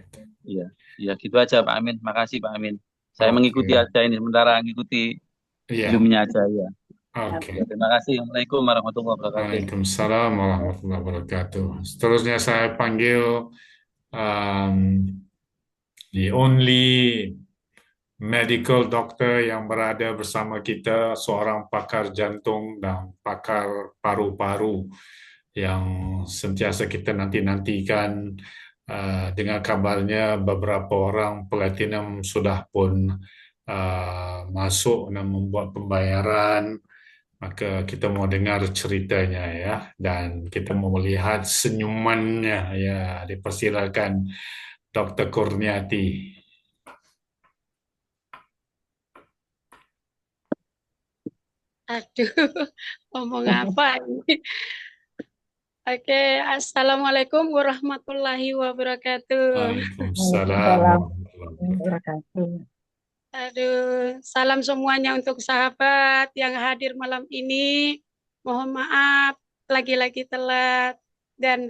Speaker 5: iya. Iya, gitu aja Pak Amin. Makasih Pak Amin. Saya mengikuti
Speaker 1: Oke.
Speaker 5: aja ini sementara mengikuti
Speaker 1: Iya.
Speaker 5: ilmunya aja ya. Ya,
Speaker 1: Oke.
Speaker 5: terima kasih. Assalamualaikum warahmatullahi wabarakatuh.
Speaker 1: Waalaikumsalam warahmatullahi wabarakatuh. Seterusnya saya panggil um, the only medical doctor yang berada bersama kita, seorang pakar jantung dan pakar paru-paru yang sentiasa kita nanti-nantikan. Dengan kabarnya beberapa orang platinum sudah pun masuk dan membuat pembayaran, maka kita mau dengar ceritanya ya, dan kita mau melihat senyumannya ya. Dipersilakan Dr. Kurniati.
Speaker 6: Aduh, ngomong apa ini? Oke, Assalamualaikum warahmatullahi wabarakatuh.
Speaker 1: Waalaikumsalam warahmatullahi wabarakatuh.
Speaker 6: Aduh, salam semuanya untuk sahabat yang hadir malam ini. Mohon maaf, lagi-lagi telat. Dan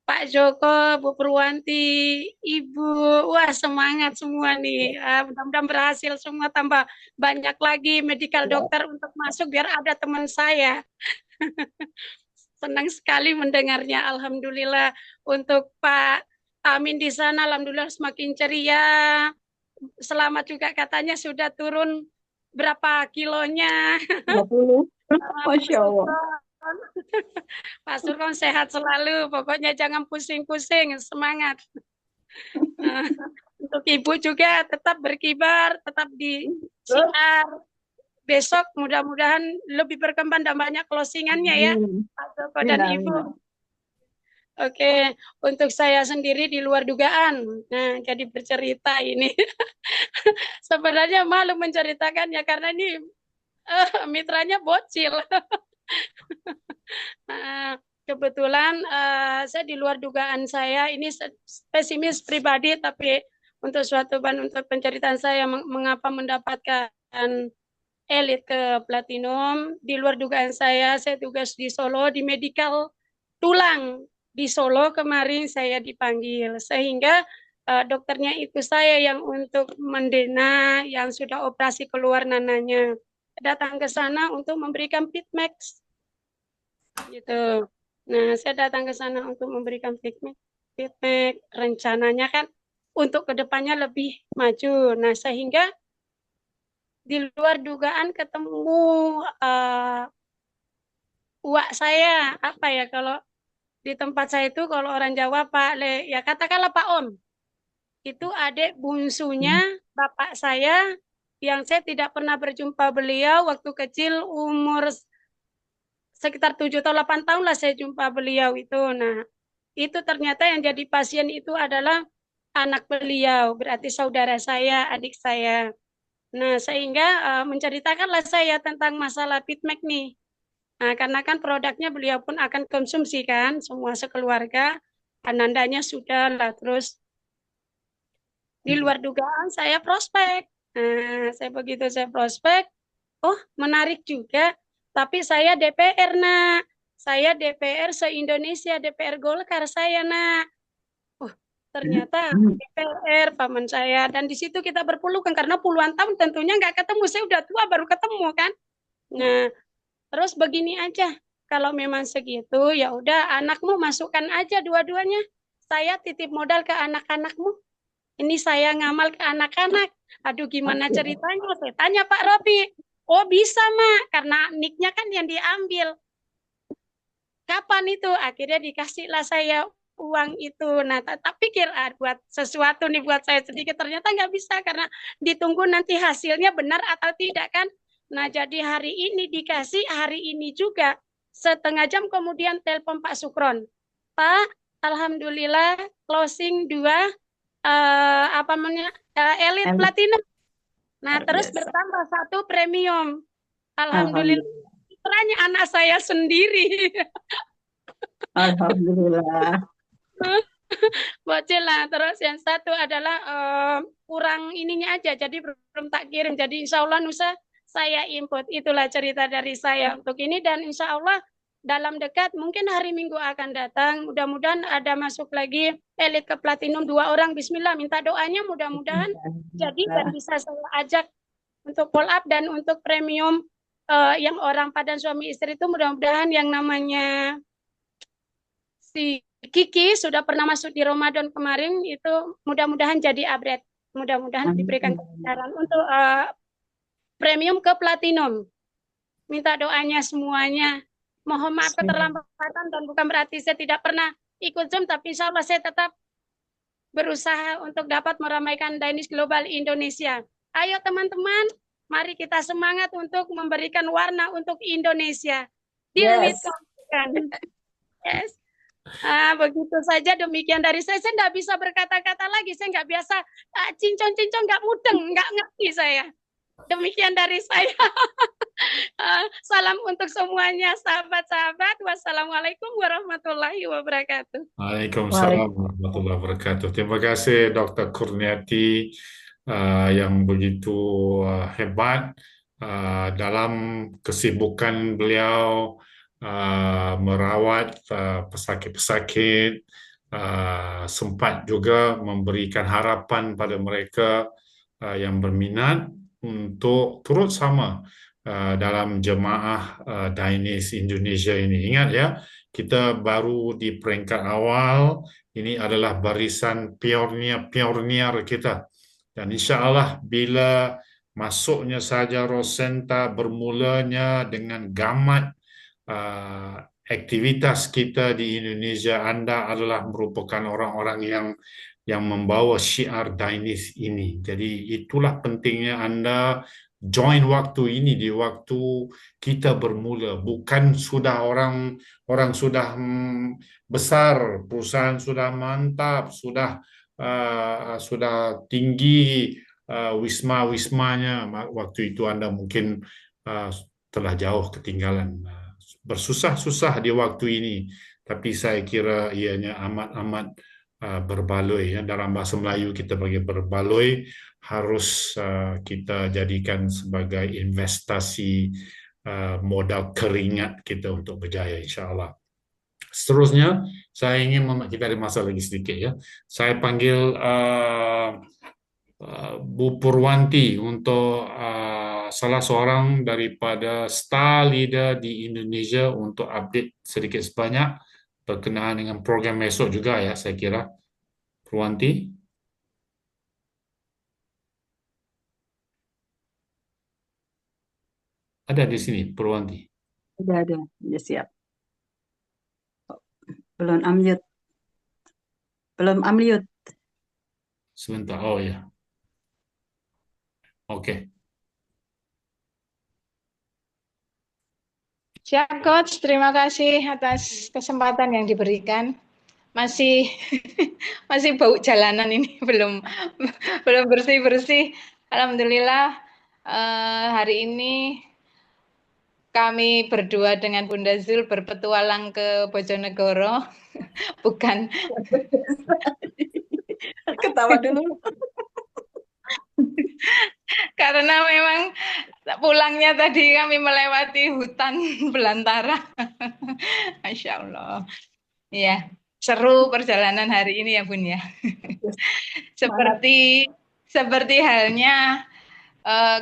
Speaker 6: Pak Joko, Bu Purwanti, Ibu, wah semangat semua nih. Mudah-mudahan berhasil semua, tambah banyak lagi medical dokter untuk masuk biar ada teman saya. Senang sekali mendengarnya. Alhamdulillah. Untuk Pak Amin di sana, alhamdulillah semakin ceria. Selamat juga katanya sudah turun berapa kilonya.
Speaker 7: 20. Masya Allah.
Speaker 6: Pak Surkon sehat selalu. Pokoknya jangan pusing-pusing. Semangat. Untuk Ibu juga tetap berkibar, tetap disiar. Besok mudah-mudahan lebih berkembang dan banyak closingannya ya, Pak Joko dan Ibu. Oke, untuk saya sendiri di luar dugaan. Nah, jadi bercerita ini. Sebenarnya malu menceritakannya karena ini mitranya bocil. Nah, kebetulan saya di luar dugaan saya, ini pesimis pribadi, tapi untuk suatu bahan untuk penceritaan saya mengapa mendapatkan elit ke platinum. Di luar dugaan saya tugas di Solo, di medical tulang. Di Solo kemarin saya dipanggil, sehingga dokternya itu saya yang untuk mendena, yang sudah operasi keluar nananya. Datang ke sana untuk memberikan Fitmax. Gitu. Nah, saya datang ke sana untuk memberikan Fitmax. Rencananya kan untuk kedepannya lebih maju. Nah, sehingga di luar dugaan ketemu uak saya, apa ya, kalau di tempat saya itu kalau orang Jawa Pak Le, ya katakanlah Pak Om, itu adik bungsunya bapak saya yang saya tidak pernah berjumpa beliau waktu kecil, umur sekitar 7 atau 8 tahun lah saya jumpa beliau itu. Nah, itu ternyata yang jadi pasien itu adalah anak beliau, berarti saudara saya, adik saya. Nah, sehingga menceritakanlah saya tentang masalah Fitmax nih. Nah, karena kan produknya beliau pun akan konsumsi kan, semua sekeluarga. Anandanya sudah lah, terus di luar dugaan saya prospek. Nah, saya prospek, oh menarik juga, tapi saya DPR nak. Saya DPR se-Indonesia, DPR Golkar saya nak. Ternyata DPR paman saya, dan di situ kita berpelukan karena puluhan tahun tentunya nggak ketemu, saya udah tua baru ketemu kan. Nah, terus begini aja, kalau memang segitu ya udah anakmu masukkan aja dua-duanya. Saya titip modal ke anak-anakmu. Ini saya ngamal ke anak-anak. Aduh gimana ceritanya? Saya tanya Pak Robi. Oh bisa Mak, karena niknya kan yang diambil. Kapan itu? Akhirnya dikasihlah saya uang itu. Nah, tak pikir buat sesuatu nih buat saya sedikit, ternyata nggak bisa karena ditunggu nanti hasilnya benar atau tidak kan. Nah, jadi hari ini dikasih, hari ini juga setengah jam kemudian telepon Pak Sukron. Pak, alhamdulillah closing 2 elite platinum. Nah, terus bertambah 1 premium. Alhamdulillah. Putranya anak saya sendiri.
Speaker 7: Alhamdulillah.
Speaker 6: Bocil lah. Terus yang satu adalah kurang ininya aja, jadi belum tak kirim. Jadi insya Allah Nusa saya input. Itulah cerita dari saya untuk ini, dan insya Allah dalam dekat mungkin hari Minggu akan datang. Mudah-mudahan ada masuk lagi elite ke platinum 2 orang. Bismillah, minta doanya mudah-mudahan jadi dan bisa saya ajak untuk call up. Dan untuk premium yang orang padan suami istri itu mudah-mudahan yang namanya si Kiki sudah pernah masuk di Ramadan kemarin, itu mudah-mudahan jadi upgrade. Mudah-mudahan diberikan kebenaran untuk premium ke platinum. Minta doanya semuanya. Mohon maaf keterlambatan, dan bukan berarti saya tidak pernah ikut Zoom, tapi insya Allah saya tetap berusaha untuk dapat meramaikan Danish Global Indonesia. Ayo teman-teman, mari kita semangat untuk memberikan warna untuk Indonesia. Deal with confidence. Yes. Begitu saja, demikian dari saya. Saya nggak bisa berkata-kata lagi. Saya nggak biasa cincong-cincong, nggak mudeng, nggak ngerti saya. Demikian dari saya. Salam untuk semuanya, sahabat-sahabat. Wassalamualaikum warahmatullahi wabarakatuh.
Speaker 1: Waalaikumsalam warahmatullahi wabarakatuh. Terima kasih Dr. Kurniati yang begitu hebat dalam kesibukan beliau merawat pesakit-pesakit, sempat juga memberikan harapan pada mereka yang berminat untuk turut sama dalam jemaah Dainis Indonesia ini. Ingat ya, kita baru di peringkat awal, ini adalah barisan pionir kita. Dan insya Allah bila masuknya saja Rosenta, bermulanya dengan gamat aktivitas kita di Indonesia, Anda adalah merupakan orang-orang yang membawa syiar Dainis ini. Jadi itulah pentingnya Anda join waktu ini, di waktu kita bermula. Bukan sudah orang sudah besar, perusahaan sudah mantap, sudah tinggi wismanya. Waktu itu Anda mungkin telah jauh ketinggalan. Bersusah-susah di waktu ini, tapi saya kira ianya amat-amat berbaloi. Ya. Dalam bahasa Melayu kita bagi berbaloi, harus kita jadikan sebagai investasi modal keringat kita untuk berjaya, insya Allah. Seterusnya, saya ingin kita ada masa lagi sedikit ya. Saya panggil Bu Purwanti untuk salah seorang daripada star leader di Indonesia untuk update sedikit sebanyak berkenaan dengan program esok juga ya, saya kira. Purwanti. Ada di sini, Purwanti.
Speaker 7: Ada. Ya, siap. Belum unmute.
Speaker 1: Sebentar, oh ya. Oke.
Speaker 2: Siap, Coach. Terima kasih atas kesempatan yang diberikan. Masih bau jalanan ini, belum bersih-bersih. Alhamdulillah hari ini kami berdua dengan Bunda Zul berpetualang ke Bojonegoro. Bukan.
Speaker 7: Ketawa dulu.
Speaker 2: Karena memang pulangnya tadi kami melewati hutan belantara. Masya Allah. Ya, seru perjalanan hari ini ya Bun ya. Seperti halnya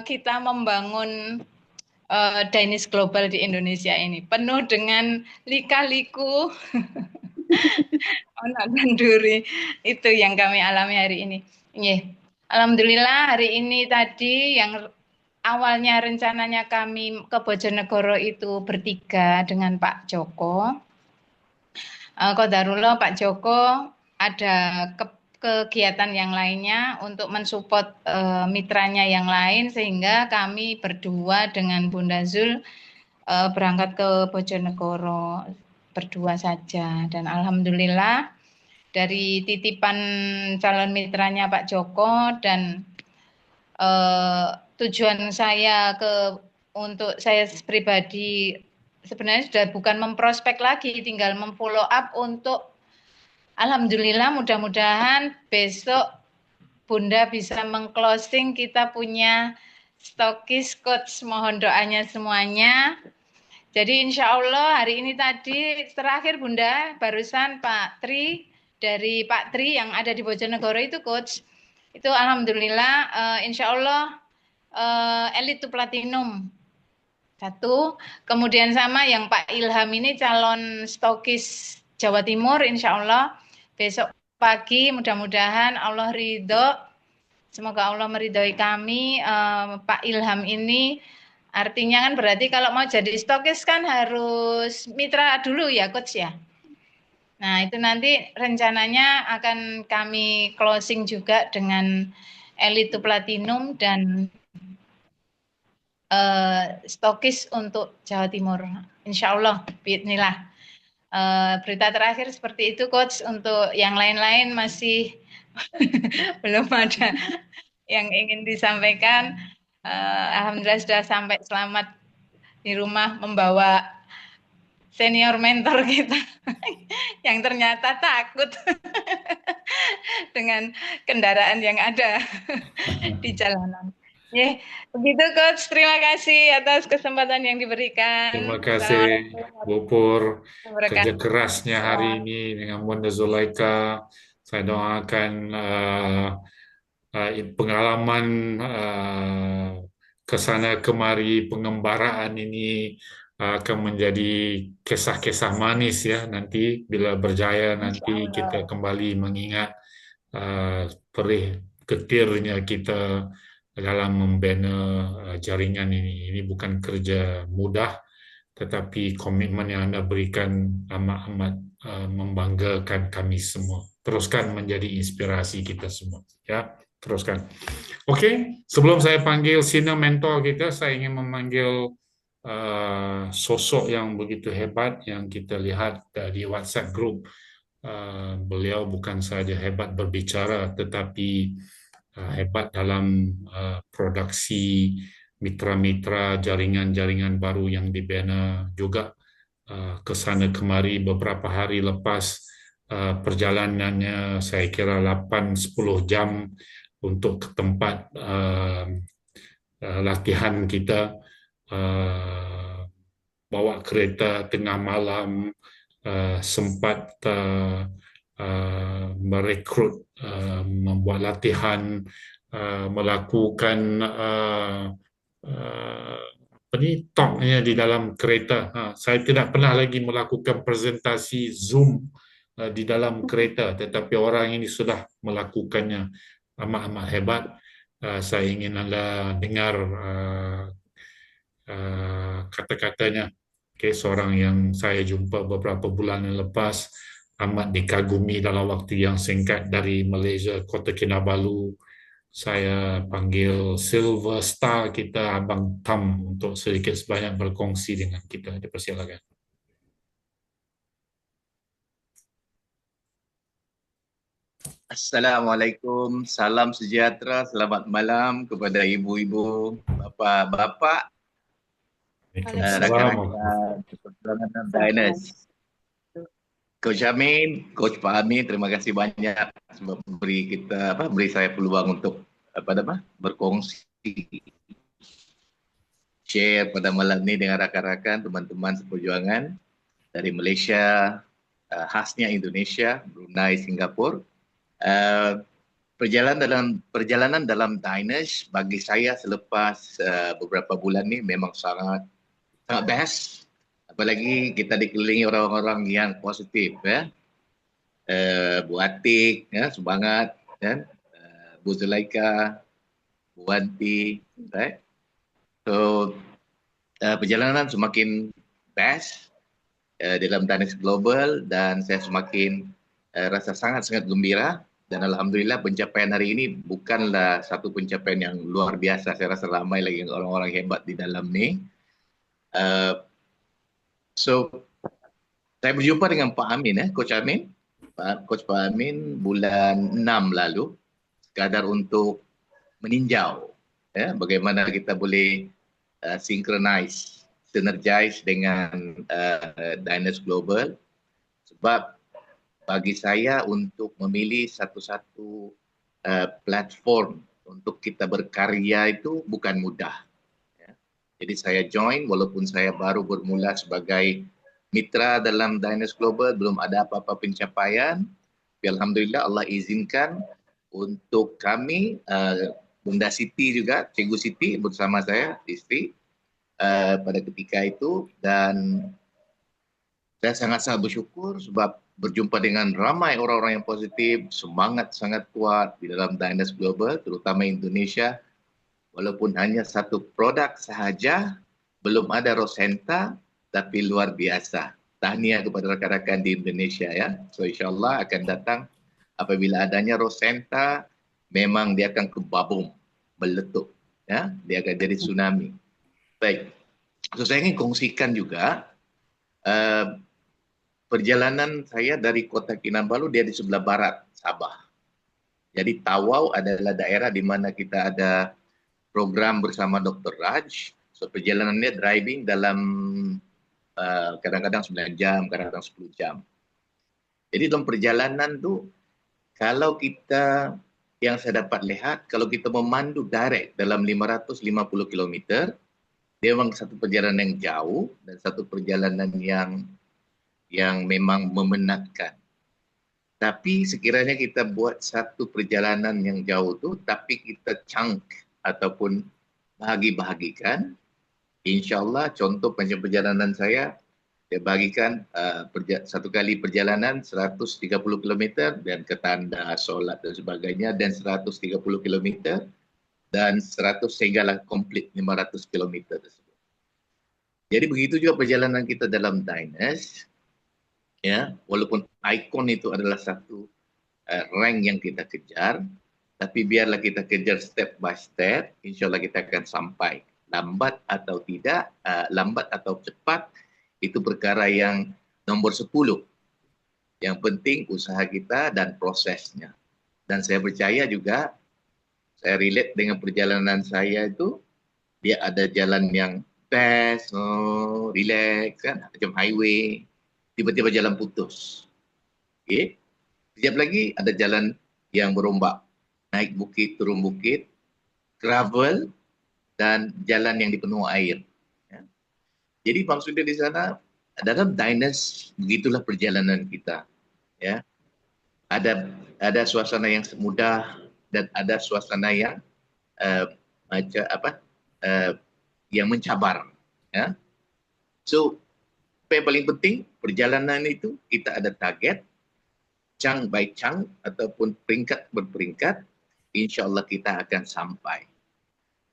Speaker 2: kita membangun Dainis Global di Indonesia ini penuh dengan lika-liku, onak dan duri. Itu yang kami alami hari ini. Alhamdulillah hari ini tadi yang awalnya rencananya kami ke Bojonegoro itu bertiga dengan Pak Joko. Qadarullah Pak Joko ada kegiatan yang lainnya untuk mensupport mitranya yang lain, sehingga kami berdua dengan Bunda Zul
Speaker 8: berangkat ke Bojonegoro berdua saja. Dan alhamdulillah dari titipan calon mitranya Pak Joko dan tujuan saya untuk saya pribadi sebenarnya sudah bukan memprospek lagi, tinggal memfollow up untuk alhamdulillah mudah-mudahan besok Bunda bisa mengclosing, kita punya stokis coach, mohon doanya semuanya. Jadi insya Allah hari ini tadi terakhir Bunda, barusan Pak Tri, dari Pak Tri yang ada di Bojonegoro itu coach, itu alhamdulillah insya Allah Elite to Platinum. Satu, kemudian sama yang Pak Ilham ini calon stokis Jawa Timur insya Allah besok pagi mudah-mudahan Allah ridho, semoga Allah meridhoi kami. Pak Ilham ini artinya kan berarti kalau mau jadi stokis kan harus mitra dulu ya coach ya. Nah itu nanti rencananya akan kami closing juga dengan Elite Platinum dan stokis untuk Jawa Timur. Insya Allah, bismillah. Berita terakhir seperti itu coach, untuk yang lain-lain masih belum ada yang ingin disampaikan. Alhamdulillah sudah sampai selamat di rumah membawa senior mentor kita yang ternyata takut dengan kendaraan yang ada di jalanan. Ya, begitu coach. Terima kasih atas kesempatan yang diberikan.
Speaker 1: Terima kasih Bu Pur, kerja kerasnya hari ini dengan Bunda Zulaika. Saya doakan pengalaman kesana kemari pengembaraan ini akan menjadi kisah-kisah manis ya nanti bila berjaya, nanti kita kembali mengingat perih getirnya kita dalam membina jaringan ini. Ini bukan kerja mudah, tetapi komitmen yang Anda berikan amat-amat membanggakan kami semua. Teruskan menjadi inspirasi kita semua. Ya, teruskan. Okey, sebelum saya panggil senior mentor kita, saya ingin memanggil sosok yang begitu hebat yang kita lihat di WhatsApp group. Beliau bukan saja hebat berbicara, tetapi hebat dalam produksi mitra-mitra jaringan-jaringan baru yang dibina juga. Kesana kemari beberapa hari lepas perjalanannya, saya kira 8-10 jam untuk ke tempat latihan kita, bawa kereta tengah malam, sempat merekrut, membuat latihan, melakukan talknya di dalam kereta. Saya tidak pernah lagi melakukan presentasi Zoom di dalam kereta, tetapi orang ini sudah melakukannya amat-amat hebat. Saya ingin Anda dengar kata-katanya. Seorang yang saya jumpa beberapa bulan yang lepas, amat dikagumi dalam waktu yang singkat, dari Malaysia, Kota Kinabalu. Saya panggil Silver Star kita, Abang Tam, untuk sedikit sebanyak berkongsi dengan kita. Dipersilakan.
Speaker 9: Assalamualaikum, salam sejahtera, selamat malam kepada ibu-ibu, bapa-bapa, rakan-rakan perjuangan Diners. Coach Amin, Coach Pak Amin, terima kasih banyak sebab beri saya peluang untuk berkongsi, share pada malam ini dengan rakan-rakan teman-teman seperjuangan dari Malaysia, khasnya Indonesia, Brunei, Singapura. Perjalanan dalam Diners bagi saya selepas beberapa bulan ni memang sangat best. Apalagi kita dikelilingi orang-orang yang positif, ya. Bu Atik, ya, semangat, ya. Bu Zulaika, Bu Wanti, right? So perjalanan semakin best dalam Diners Global, dan saya semakin rasa sangat-sangat gembira, dan alhamdulillah pencapaian hari ini bukanlah satu pencapaian yang luar biasa. Saya rasa ramai lagi orang-orang hebat di dalam ni. So, saya berjumpa dengan Pak Amin, Coach Amin. Coach Pak Amin bulan 6 lalu, sekadar untuk meninjau bagaimana kita boleh synchronize, synergize dengan Diners Global. Sebab bagi saya untuk memilih satu-satu platform untuk kita berkarya itu bukan mudah. Jadi saya join walaupun saya baru bermula sebagai mitra dalam Diners Global, belum ada apa-apa pencapaian. Alhamdulillah Allah izinkan untuk kami, Bunda Siti juga, Cikgu Siti bersama saya, isteri, pada ketika itu. Dan saya sangat-sangat bersyukur sebab berjumpa dengan ramai orang-orang yang positif, semangat sangat kuat di dalam Diners Global, terutama Indonesia. Walaupun hanya satu produk sahaja, belum ada Rosenta, tapi luar biasa. Tahniah kepada rakan-rakan di Indonesia ya. So insyaAllah akan datang apabila adanya Rosenta, memang dia akan kebabung, meletup. Ya? Dia akan jadi tsunami. Baik. So saya ingin kongsikan juga, perjalanan saya dari Kota Kinabalu, dia di sebelah barat, Sabah. Jadi Tawau adalah daerah di mana kita ada program bersama Dr. Raj. So perjalanannya driving dalam kadang-kadang 9 jam, kadang-kadang 10 jam. Jadi dalam perjalanan tu, kalau kita, yang saya dapat lihat, kalau kita memandu direct dalam 550 km, dia memang satu perjalanan yang jauh dan satu perjalanan yang memang memenatkan. Tapi sekiranya kita buat satu perjalanan yang jauh tu, tapi kita chunk ataupun bahagi-bahagikan, InsyaAllah contoh panjang perjalanan saya bagikan satu kali perjalanan 130 km dan ke tanda, solat dan sebagainya, dan 130 km dan 100 sehinggalah komplit 500 km tersebut. Jadi begitu juga perjalanan kita dalam Diners, ya, walaupun ikon itu adalah satu rank yang kita kejar, tapi biarlah kita kejar step by step, insyaAllah kita akan sampai. Lambat atau tidak, lambat atau cepat, itu perkara yang nombor 10. Yang penting usaha kita dan prosesnya. Dan saya percaya juga, saya relate dengan perjalanan saya itu, dia ada jalan yang fast, relax, kan? Macam highway, tiba-tiba jalan putus. Okay? Sekejap lagi ada jalan yang berombak, naik bukit, turun bukit, gravel, dan jalan yang dipenuhi air. Ya. Jadi maksudnya di sana, dalam Diners, begitulah perjalanan kita. Ya. Ada suasana yang mudah dan ada suasana yang yang mencabar. Ya. So, apa yang paling penting, perjalanan itu kita ada target, chunk by chunk ataupun peringkat berperingkat, insyaAllah kita akan sampai.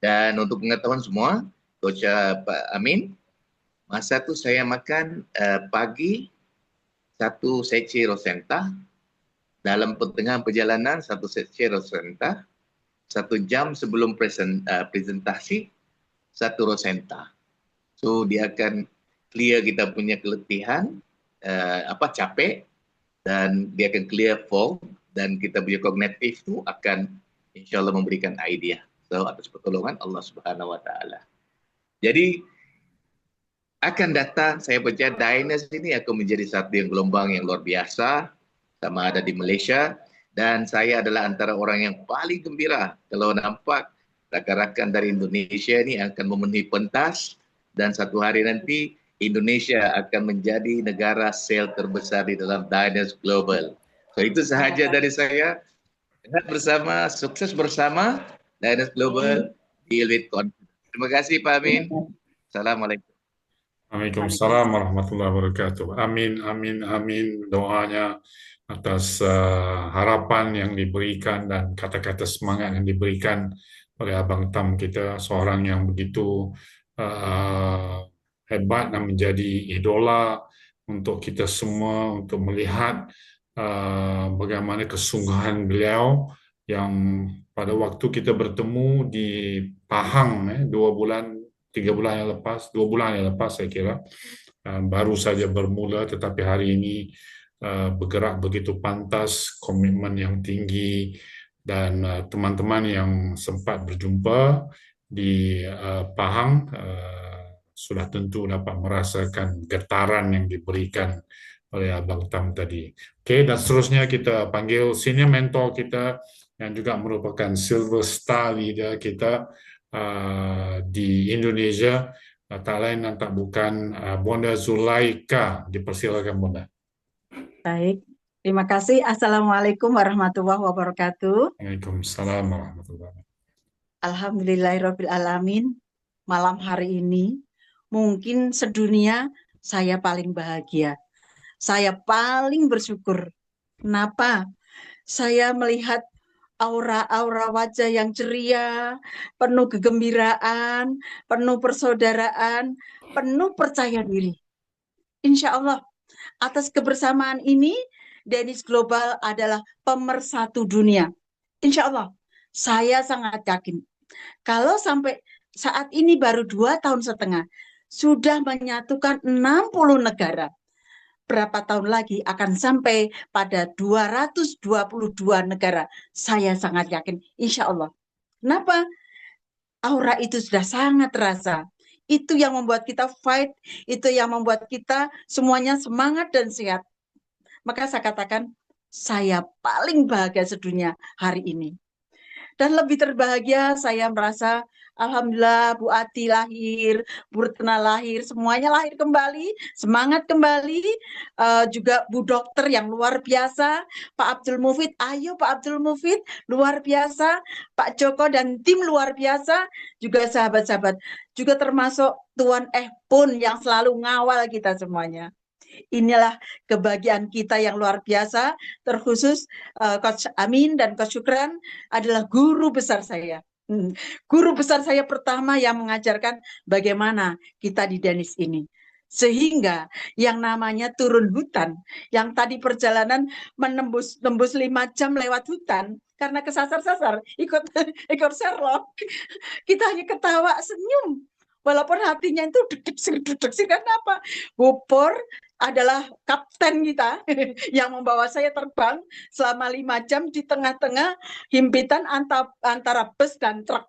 Speaker 9: Dan untuk pengetahuan semua, Coach Pak Amin, masa tu saya makan pagi satu sachet Rosenta, dalam pertengahan perjalanan satu sachet Rosenta, 1 jam sebelum presentasi satu Rosenta. So dia akan clear kita punya keletihan, capek, dan dia akan clear fog, dan kita punya kognitif tu akan insyaAllah memberikan idea. So, atas pertolongan Allah Subhanahu Wa Taala. Jadi akan datang, saya percaya Diners ini akan menjadi satu yang gelombang yang luar biasa, sama ada di Malaysia, dan saya adalah antara orang yang paling gembira kalau nampak rakan-rakan dari Indonesia ini akan memenuhi pentas, dan satu hari nanti Indonesia akan menjadi negara sel terbesar di dalam Diners Global. So itu sahaja dari saya. Sehat bersama, sukses bersama. Diners Global, deal with confidence. Terima kasih Pak Amin. Assalamualaikum.
Speaker 1: Waalaikumsalam warahmatullahi wabarakatuh. Amin, amin, amin. Doanya atas harapan yang diberikan dan kata-kata semangat yang diberikan oleh Abang Tam kita, seorang yang begitu hebat dan menjadi idola untuk kita semua, untuk melihat bagaimana kesungguhan beliau yang pada waktu kita bertemu di Pahang 2 bulan, 3 bulan yang lepas, 2 bulan yang lepas saya kira, baru saja bermula, tetapi hari ini bergerak begitu pantas, komitmen yang tinggi, dan teman-teman yang sempat berjumpa di Pahang sudah tentu dapat merasakan getaran yang diberikan oleh Abang Tam tadi. Oke, dan seterusnya kita panggil senior mentor kita yang juga merupakan Silver Star leader kita di Indonesia, tak lain dan tak bukan Bunda Zulaika. Dipersilakan Bunda.
Speaker 7: Baik, terima kasih. Assalamualaikum warahmatullahi wabarakatuh.
Speaker 1: Waalaikumsalam warahmatullahi wabarakatuh.
Speaker 7: Alhamdulillahirabbil alamin. Malam hari ini mungkin sedunia saya paling bahagia. Saya paling bersyukur. Kenapa? Saya melihat aura-aura wajah yang ceria, penuh kegembiraan, penuh persaudaraan, penuh percaya diri. Insya Allah, atas kebersamaan ini, Danish Global adalah pemersatu dunia. Insya Allah, saya sangat yakin. Kalau sampai saat ini baru 2 tahun setengah, sudah menyatukan 60 negara. Berapa tahun lagi akan sampai pada 222 negara. Saya sangat yakin, insya Allah. Kenapa? Aura itu sudah sangat terasa. Itu yang membuat kita fight, itu yang membuat kita semuanya semangat dan sehat. Maka saya katakan, saya paling bahagia sedunia hari ini. Dan lebih terbahagia saya merasa, alhamdulillah Bu Ati lahir, Bu Retna lahir, semuanya lahir kembali, semangat kembali. Juga Bu Dokter yang luar biasa, Pak Abdul Mufid, ayo Pak Abdul Mufid, luar biasa, Pak Joko dan tim luar biasa, juga sahabat-sahabat, juga termasuk Tuan Pun yang selalu ngawal kita semuanya. Inilah kebahagiaan kita yang luar biasa, terkhusus Coach Amin dan Coach Syukran adalah guru besar saya. Guru besar saya pertama yang mengajarkan bagaimana kita di Danish ini. Sehingga yang namanya turun hutan, yang tadi perjalanan menembus 5 jam lewat hutan, karena kesasar-sasar, ikut Sherlock, kita hanya ketawa, senyum. Walaupun hatinya itu deg-deg karena apa? Bupor adalah kapten kita yang membawa saya terbang selama 5 jam di tengah-tengah himpitan antara bus dan truk.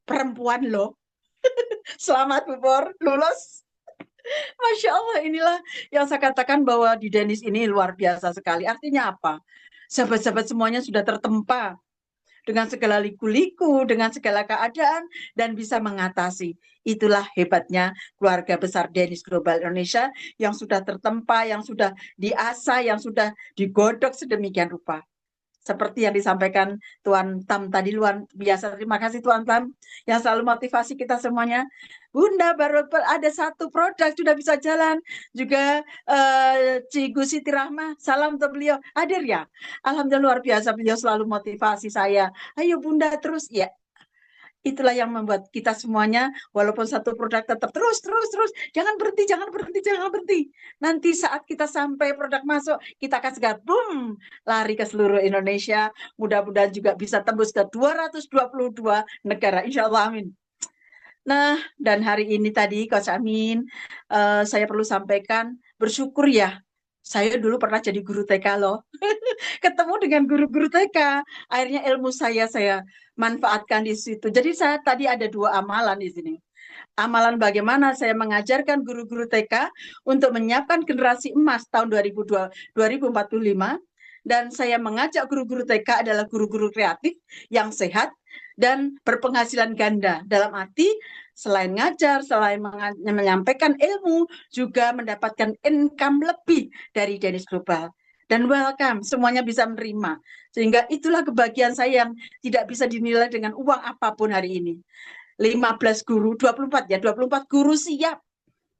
Speaker 7: Perempuan loh. Selamat Bupor, lulus. Masya Allah, inilah yang saya katakan bahwa di Danish ini luar biasa sekali. Artinya apa? Sahabat-sahabat semuanya sudah tertempa dengan segala liku-liku, dengan segala keadaan, dan bisa mengatasi. Itulah hebatnya keluarga besar Danish Global Indonesia yang sudah tertempa, yang sudah diasah, yang sudah digodok sedemikian rupa. Seperti yang disampaikan Tuan Tam tadi, luar biasa. Terima kasih Tuan Tam yang selalu motivasi kita semuanya. Bunda baru ada 1 produk sudah bisa jalan. Juga Cigu Siti Rahma, salam untuk beliau. Hadir ya? Alhamdulillah luar biasa, beliau selalu motivasi saya. Ayo Bunda terus ya. Itulah yang membuat kita semuanya, walaupun 1 produk tetap terus. Jangan berhenti. Nanti saat kita sampai produk masuk, kita akan segera boom, lari ke seluruh Indonesia. Mudah-mudahan juga bisa tembus ke 222 negara. Insya Allah, amin. Nah, dan hari ini tadi, Coach Amin, saya perlu sampaikan, bersyukur ya. Saya dulu pernah jadi guru TK loh. Ketemu dengan guru-guru TK. Akhirnya ilmu saya manfaatkan di situ. Jadi saya tadi ada 2 amalan di sini. Amalan bagaimana saya mengajarkan guru-guru TK untuk menyiapkan generasi emas tahun 2045. Dan saya mengajak guru-guru TK adalah guru-guru kreatif yang sehat dan berpenghasilan ganda. Dalam arti selain ngajar, selain menyampaikan ilmu, juga mendapatkan income lebih dari Danish Global. Dan welcome, semuanya bisa menerima. Sehingga itulah kebahagiaan saya yang tidak bisa dinilai dengan uang apapun hari ini. 15 guru, 24 guru siap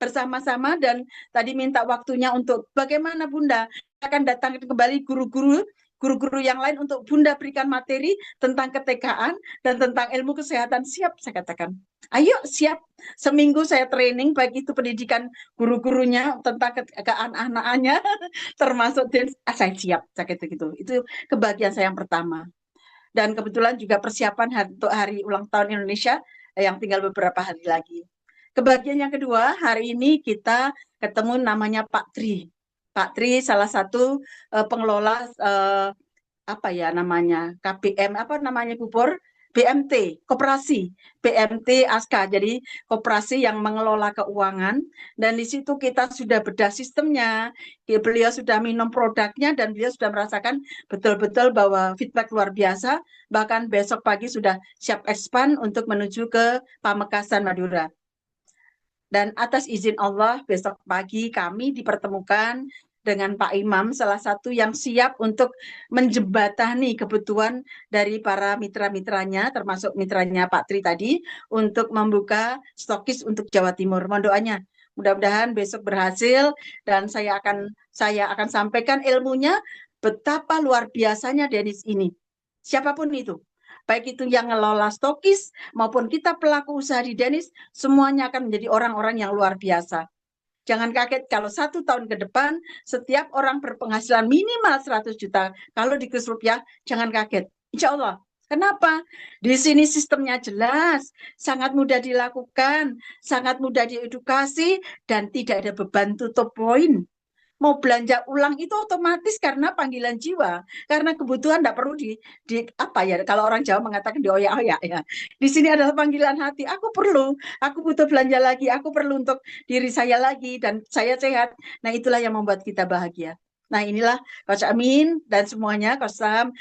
Speaker 7: bersama-sama, dan tadi minta waktunya untuk bagaimana Bunda akan datang kembali guru-guru yang lain untuk Bunda berikan materi tentang ketekaan dan tentang ilmu kesehatan. Siap, saya katakan. Ayo siap. Seminggu saya training, baik itu pendidikan guru-gurunya tentang keanak-anaknya, termasuk saya siap. Gitu. Itu kebahagiaan saya yang pertama. Dan kebetulan juga persiapan untuk hari ulang tahun Indonesia yang tinggal beberapa hari lagi. Kebagian yang kedua, hari ini kita ketemu namanya Pak Tri. Pak Tri salah satu pengelola apa ya namanya KPM apa namanya Bubur BMT koperasi BMT ASKA, jadi koperasi yang mengelola keuangan, dan di situ kita sudah bedah sistemnya. Beliau sudah minum produknya dan beliau sudah merasakan betul-betul bahwa feedback luar biasa, bahkan besok pagi sudah siap expand untuk menuju ke Pamekasan Madura. Dan atas izin Allah besok pagi kami dipertemukan dengan Pak Imam, salah satu yang siap untuk menjembatani kebutuhan dari para mitra-mitranya, termasuk mitranya Pak Tri tadi, untuk membuka stokis untuk Jawa Timur. Mohon doanya, mudah-mudahan besok berhasil, dan saya akan sampaikan ilmunya betapa luar biasanya Dennis ini. Siapapun itu, baik itu yang ngelola stokis maupun kita pelaku usaha di Dennis, semuanya akan menjadi orang-orang yang luar biasa. Jangan kaget kalau 1 tahun ke depan setiap orang berpenghasilan minimal 100 juta. Kalau di kurs rupiah, jangan kaget. Insya Allah. Kenapa? Di sini sistemnya jelas, sangat mudah dilakukan, sangat mudah diedukasi, dan tidak ada beban tutup poin. Mau belanja ulang itu otomatis karena panggilan jiwa, karena kebutuhan tidak perlu di apa ya, kalau orang Jawa mengatakan dioyak-oyak ya. Di sini adalah panggilan hati, aku butuh belanja lagi, aku perlu untuk diri saya lagi dan saya sehat. Nah, itulah yang membuat kita bahagia. Nah, inilah Coach Amin dan semuanya Coach Sam,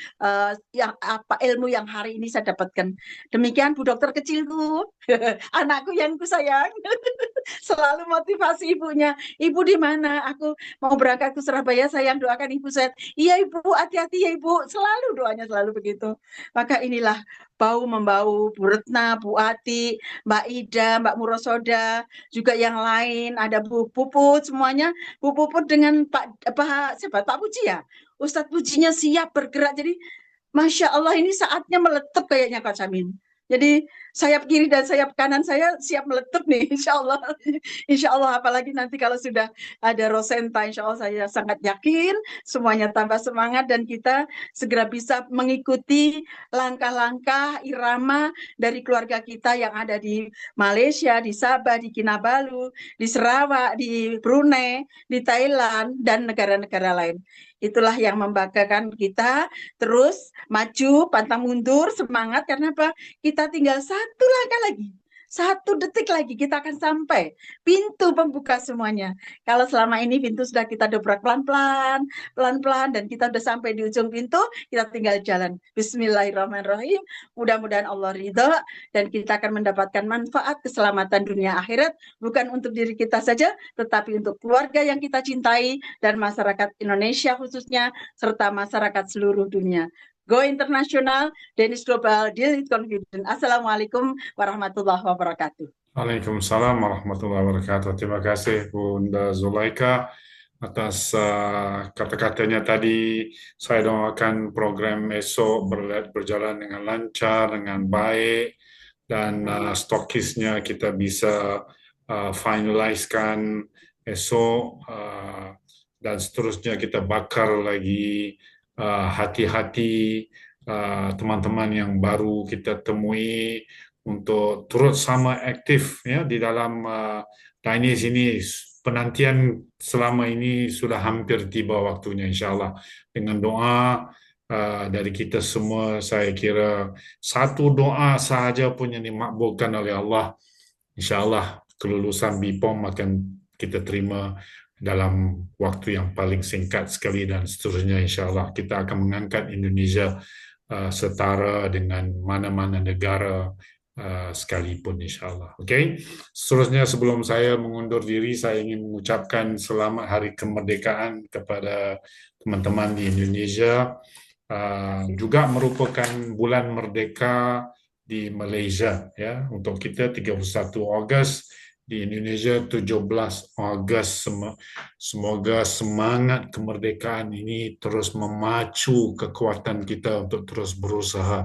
Speaker 7: yang apa ilmu yang hari ini saya dapatkan. Demikian Bu Dokter kecilku, anakku yang ku sayang. Selalu motivasi ibunya. Ibu di mana? Aku mau berangkat ke Surabaya, sayang doakan ibu sehat. Iya ibu, hati-hati ya ibu. Selalu doanya selalu begitu. Maka inilah bau-membau Bu Retna, Bu Ati, Mbak Ida, Mbak Murosoda, juga yang lain, ada Bu Puput, semuanya. Bu Puput dengan Pak Puji ya. Ustadz Pujinya siap bergerak. Jadi Masya Allah, ini saatnya meletup kayaknya Kak Samin. Jadi sayap kiri dan sayap kanan saya siap meletup nih, insya Allah. Insya Allah, apalagi nanti kalau sudah ada Rosenta, insya Allah saya sangat yakin semuanya tambah semangat dan kita segera bisa mengikuti langkah-langkah irama dari keluarga kita yang ada di Malaysia, di Sabah, di Kinabalu, di Sarawak, di Brunei, di Thailand, dan negara-negara lain. Itulah yang membanggakan kita, terus maju, pantang mundur, semangat, karena apa? Kita tinggal 1 langkah lagi, 1 detik lagi kita akan sampai pintu pembuka semuanya. Kalau selama ini pintu sudah kita dobrak pelan-pelan, dan kita sudah sampai di ujung pintu, kita tinggal jalan. Bismillahirrahmanirrahim. Mudah-mudahan Allah ridho dan kita akan mendapatkan manfaat keselamatan dunia akhirat, bukan untuk diri kita saja, tetapi untuk keluarga yang kita cintai dan masyarakat Indonesia khususnya, serta masyarakat seluruh dunia. Go internasional, Dennis Global, Deal with Confidence. Assalamualaikum warahmatullahi wabarakatuh.
Speaker 1: Waalaikumsalam warahmatullahi wabarakatuh. Terima kasih Bunda Zulaika atas kata-katanya tadi. Saya doakan program esok berjalan dengan lancar, dengan baik, dan stokisnya kita bisa finalisekan esok, dan seterusnya kita bakar lagi hati-hati teman-teman yang baru kita temui untuk turut sama aktif ya di dalam Dainis ini. Penantian selama ini sudah hampir tiba waktunya, insyaAllah. Dengan doa dari kita semua, saya kira 1 doa sahaja pun yang dimakbulkan oleh Allah, insyaAllah kelulusan BPOM akan kita terima dalam waktu yang paling singkat sekali, dan seterusnya insyaAllah kita akan mengangkat Indonesia setara dengan mana-mana negara sekalipun insyaAllah. Okay? Seterusnya sebelum saya mengundur diri, saya ingin mengucapkan selamat Hari Kemerdekaan kepada teman-teman di Indonesia. Juga merupakan bulan merdeka di Malaysia ya. Untuk kita 31 Ogos, di Indonesia 17 Ogos. Semoga semangat kemerdekaan ini terus memacu kekuatan kita untuk terus berusaha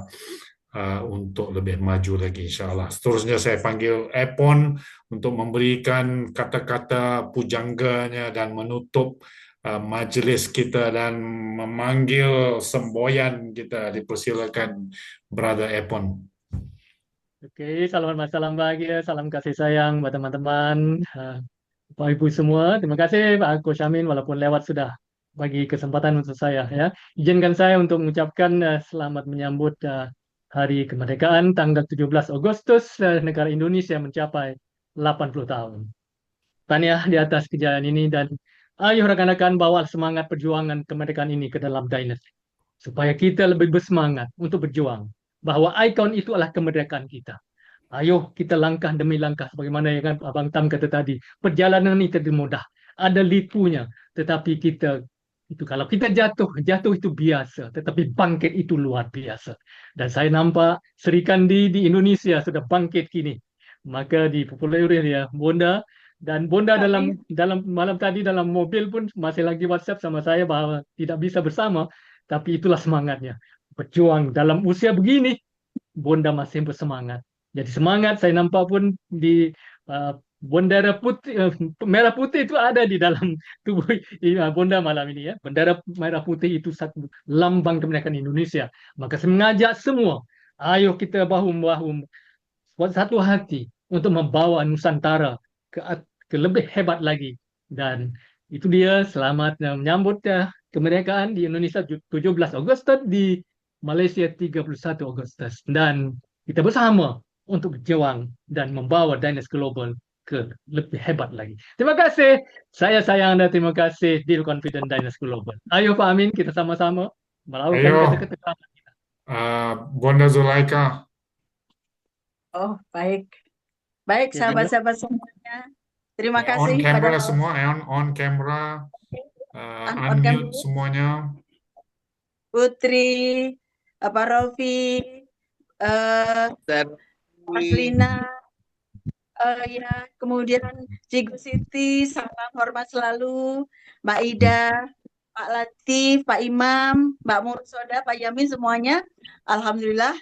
Speaker 1: untuk lebih maju lagi insyaAllah. Seterusnya saya panggil Epon untuk memberikan kata-kata pujangganya dan menutup majlis kita dan memanggil semboyan kita. Dipersilakan Brother Epon.
Speaker 10: Oke, salam bahagia, salam kasih sayang buat teman-teman, Bapak Ibu semua. Terima kasih Pak Coach Amin, walaupun lewat sudah bagi kesempatan untuk saya ya. Izinkan saya untuk mengucapkan selamat menyambut Hari Kemerdekaan tanggal 17 Agustus negara Indonesia mencapai 80 tahun. Tahniah di atas kejayaan ini dan ayo rekan-rekan bawa semangat perjuangan kemerdekaan ini ke dalam Dynasty. Supaya kita lebih bersemangat untuk berjuang. Bahwa ikon itu adalah kemerdekaan kita. Ayo kita langkah demi langkah. Sebagaimana yang Abang Tam kata tadi. Perjalanan ini tidak mudah. Ada likunya. Tetapi kita, itu kalau kita jatuh itu biasa. Tetapi bangkit itu luar biasa. Dan saya nampak Sri Kandi di Indonesia sudah bangkit kini. Maka dipopuler ya Bonda. Dan Bonda dalam malam tadi dalam mobil pun masih lagi WhatsApp sama saya bahwa tidak bisa bersama. Tapi itulah semangatnya. Berjuang dalam usia begini, Bonda masih bersemangat. Jadi semangat saya nampak pun di bendera putih, merah putih itu ada di dalam tubuh Bonda malam ini ya. Bendera merah putih itu satu lambang kemerdekaan Indonesia. Maka saya mengajak semua, ayo kita bahu-bahu buat satu hati untuk membawa Nusantara ke lebih hebat lagi. Dan itu dia, selamat menyambut kemerdekaan di Indonesia 17 Agustus, di Malaysia 31 Agustus. Dan kita bersama untuk berjuang dan membawa Dynasty Global ke lebih hebat lagi. Terima kasih. Saya sayang Anda, terima kasih Deal Confident Dynasty Global. Ayo Pak Amin, kita sama-sama melakukan kata-kata kita.
Speaker 1: Bonda Zulaika.
Speaker 7: Oh, baik. Baik, sahabat-sahabat semuanya. Terima kasih
Speaker 1: On camera
Speaker 7: pada
Speaker 1: semua, on camera.
Speaker 7: on
Speaker 1: Unmute
Speaker 7: camera.
Speaker 1: semuanya.
Speaker 7: Putri, Pak Rofi, Mas Lina, ya, kemudian Cigu Siti, salam hormat selalu, Mbak Ida, Pak Latif, Pak Imam, Mbak Mursoda, Pak Yamin, semuanya. Alhamdulillah,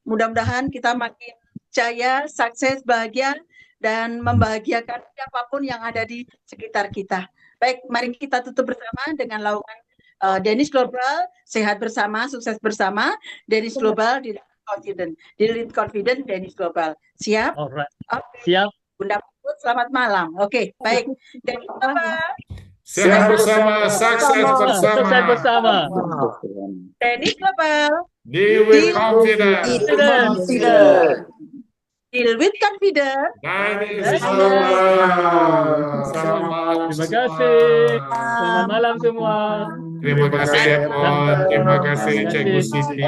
Speaker 7: mudah-mudahan kita makin jaya, sukses, bahagia, dan membahagiakan siapapun yang ada di sekitar kita. Baik, mari kita tutup bersama dengan lautan Dynasty Global, sehat bersama, sukses bersama, Dynasty Global, Deal Confident, Dynasty Global. Siap?
Speaker 10: Alright.
Speaker 7: Okay.
Speaker 10: Siap.
Speaker 7: Bunda Puput, selamat malam. Oke, baik. Dynasty Global.
Speaker 1: Sehat bersama, sukses bersama.
Speaker 10: Sukses bersama.
Speaker 7: Dynasty Global.
Speaker 1: Deal with confidence.
Speaker 7: Deal with confidence.
Speaker 1: Dynasty Global. Selamat malam.
Speaker 10: Terima kasih. Selamat malam semua.
Speaker 1: Terima kasih Depon, terima kasih Cikgu Siti,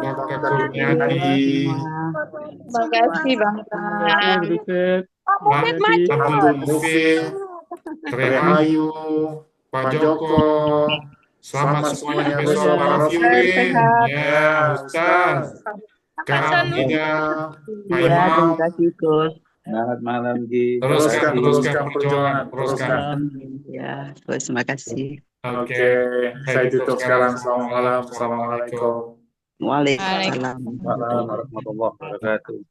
Speaker 1: Dr. Kurniati,
Speaker 8: Terima kasih Bang Tam.
Speaker 1: Abdul Mufid, Trehayu, Pak Joko. Selamat semuanya besok para viewing. Ya, Ustaz. Kak Amida, Pak Imam.
Speaker 5: Selamat malam Ji.
Speaker 1: Teruskan perjuangan, teruskan.
Speaker 11: Ya, terima kasih.
Speaker 1: Oke, saya tutup sekarang. Selamat malam. Assalamualaikum.
Speaker 11: Waalaikumsalam.
Speaker 5: Waalaikumsalam warahmatullahi wabarakatuh.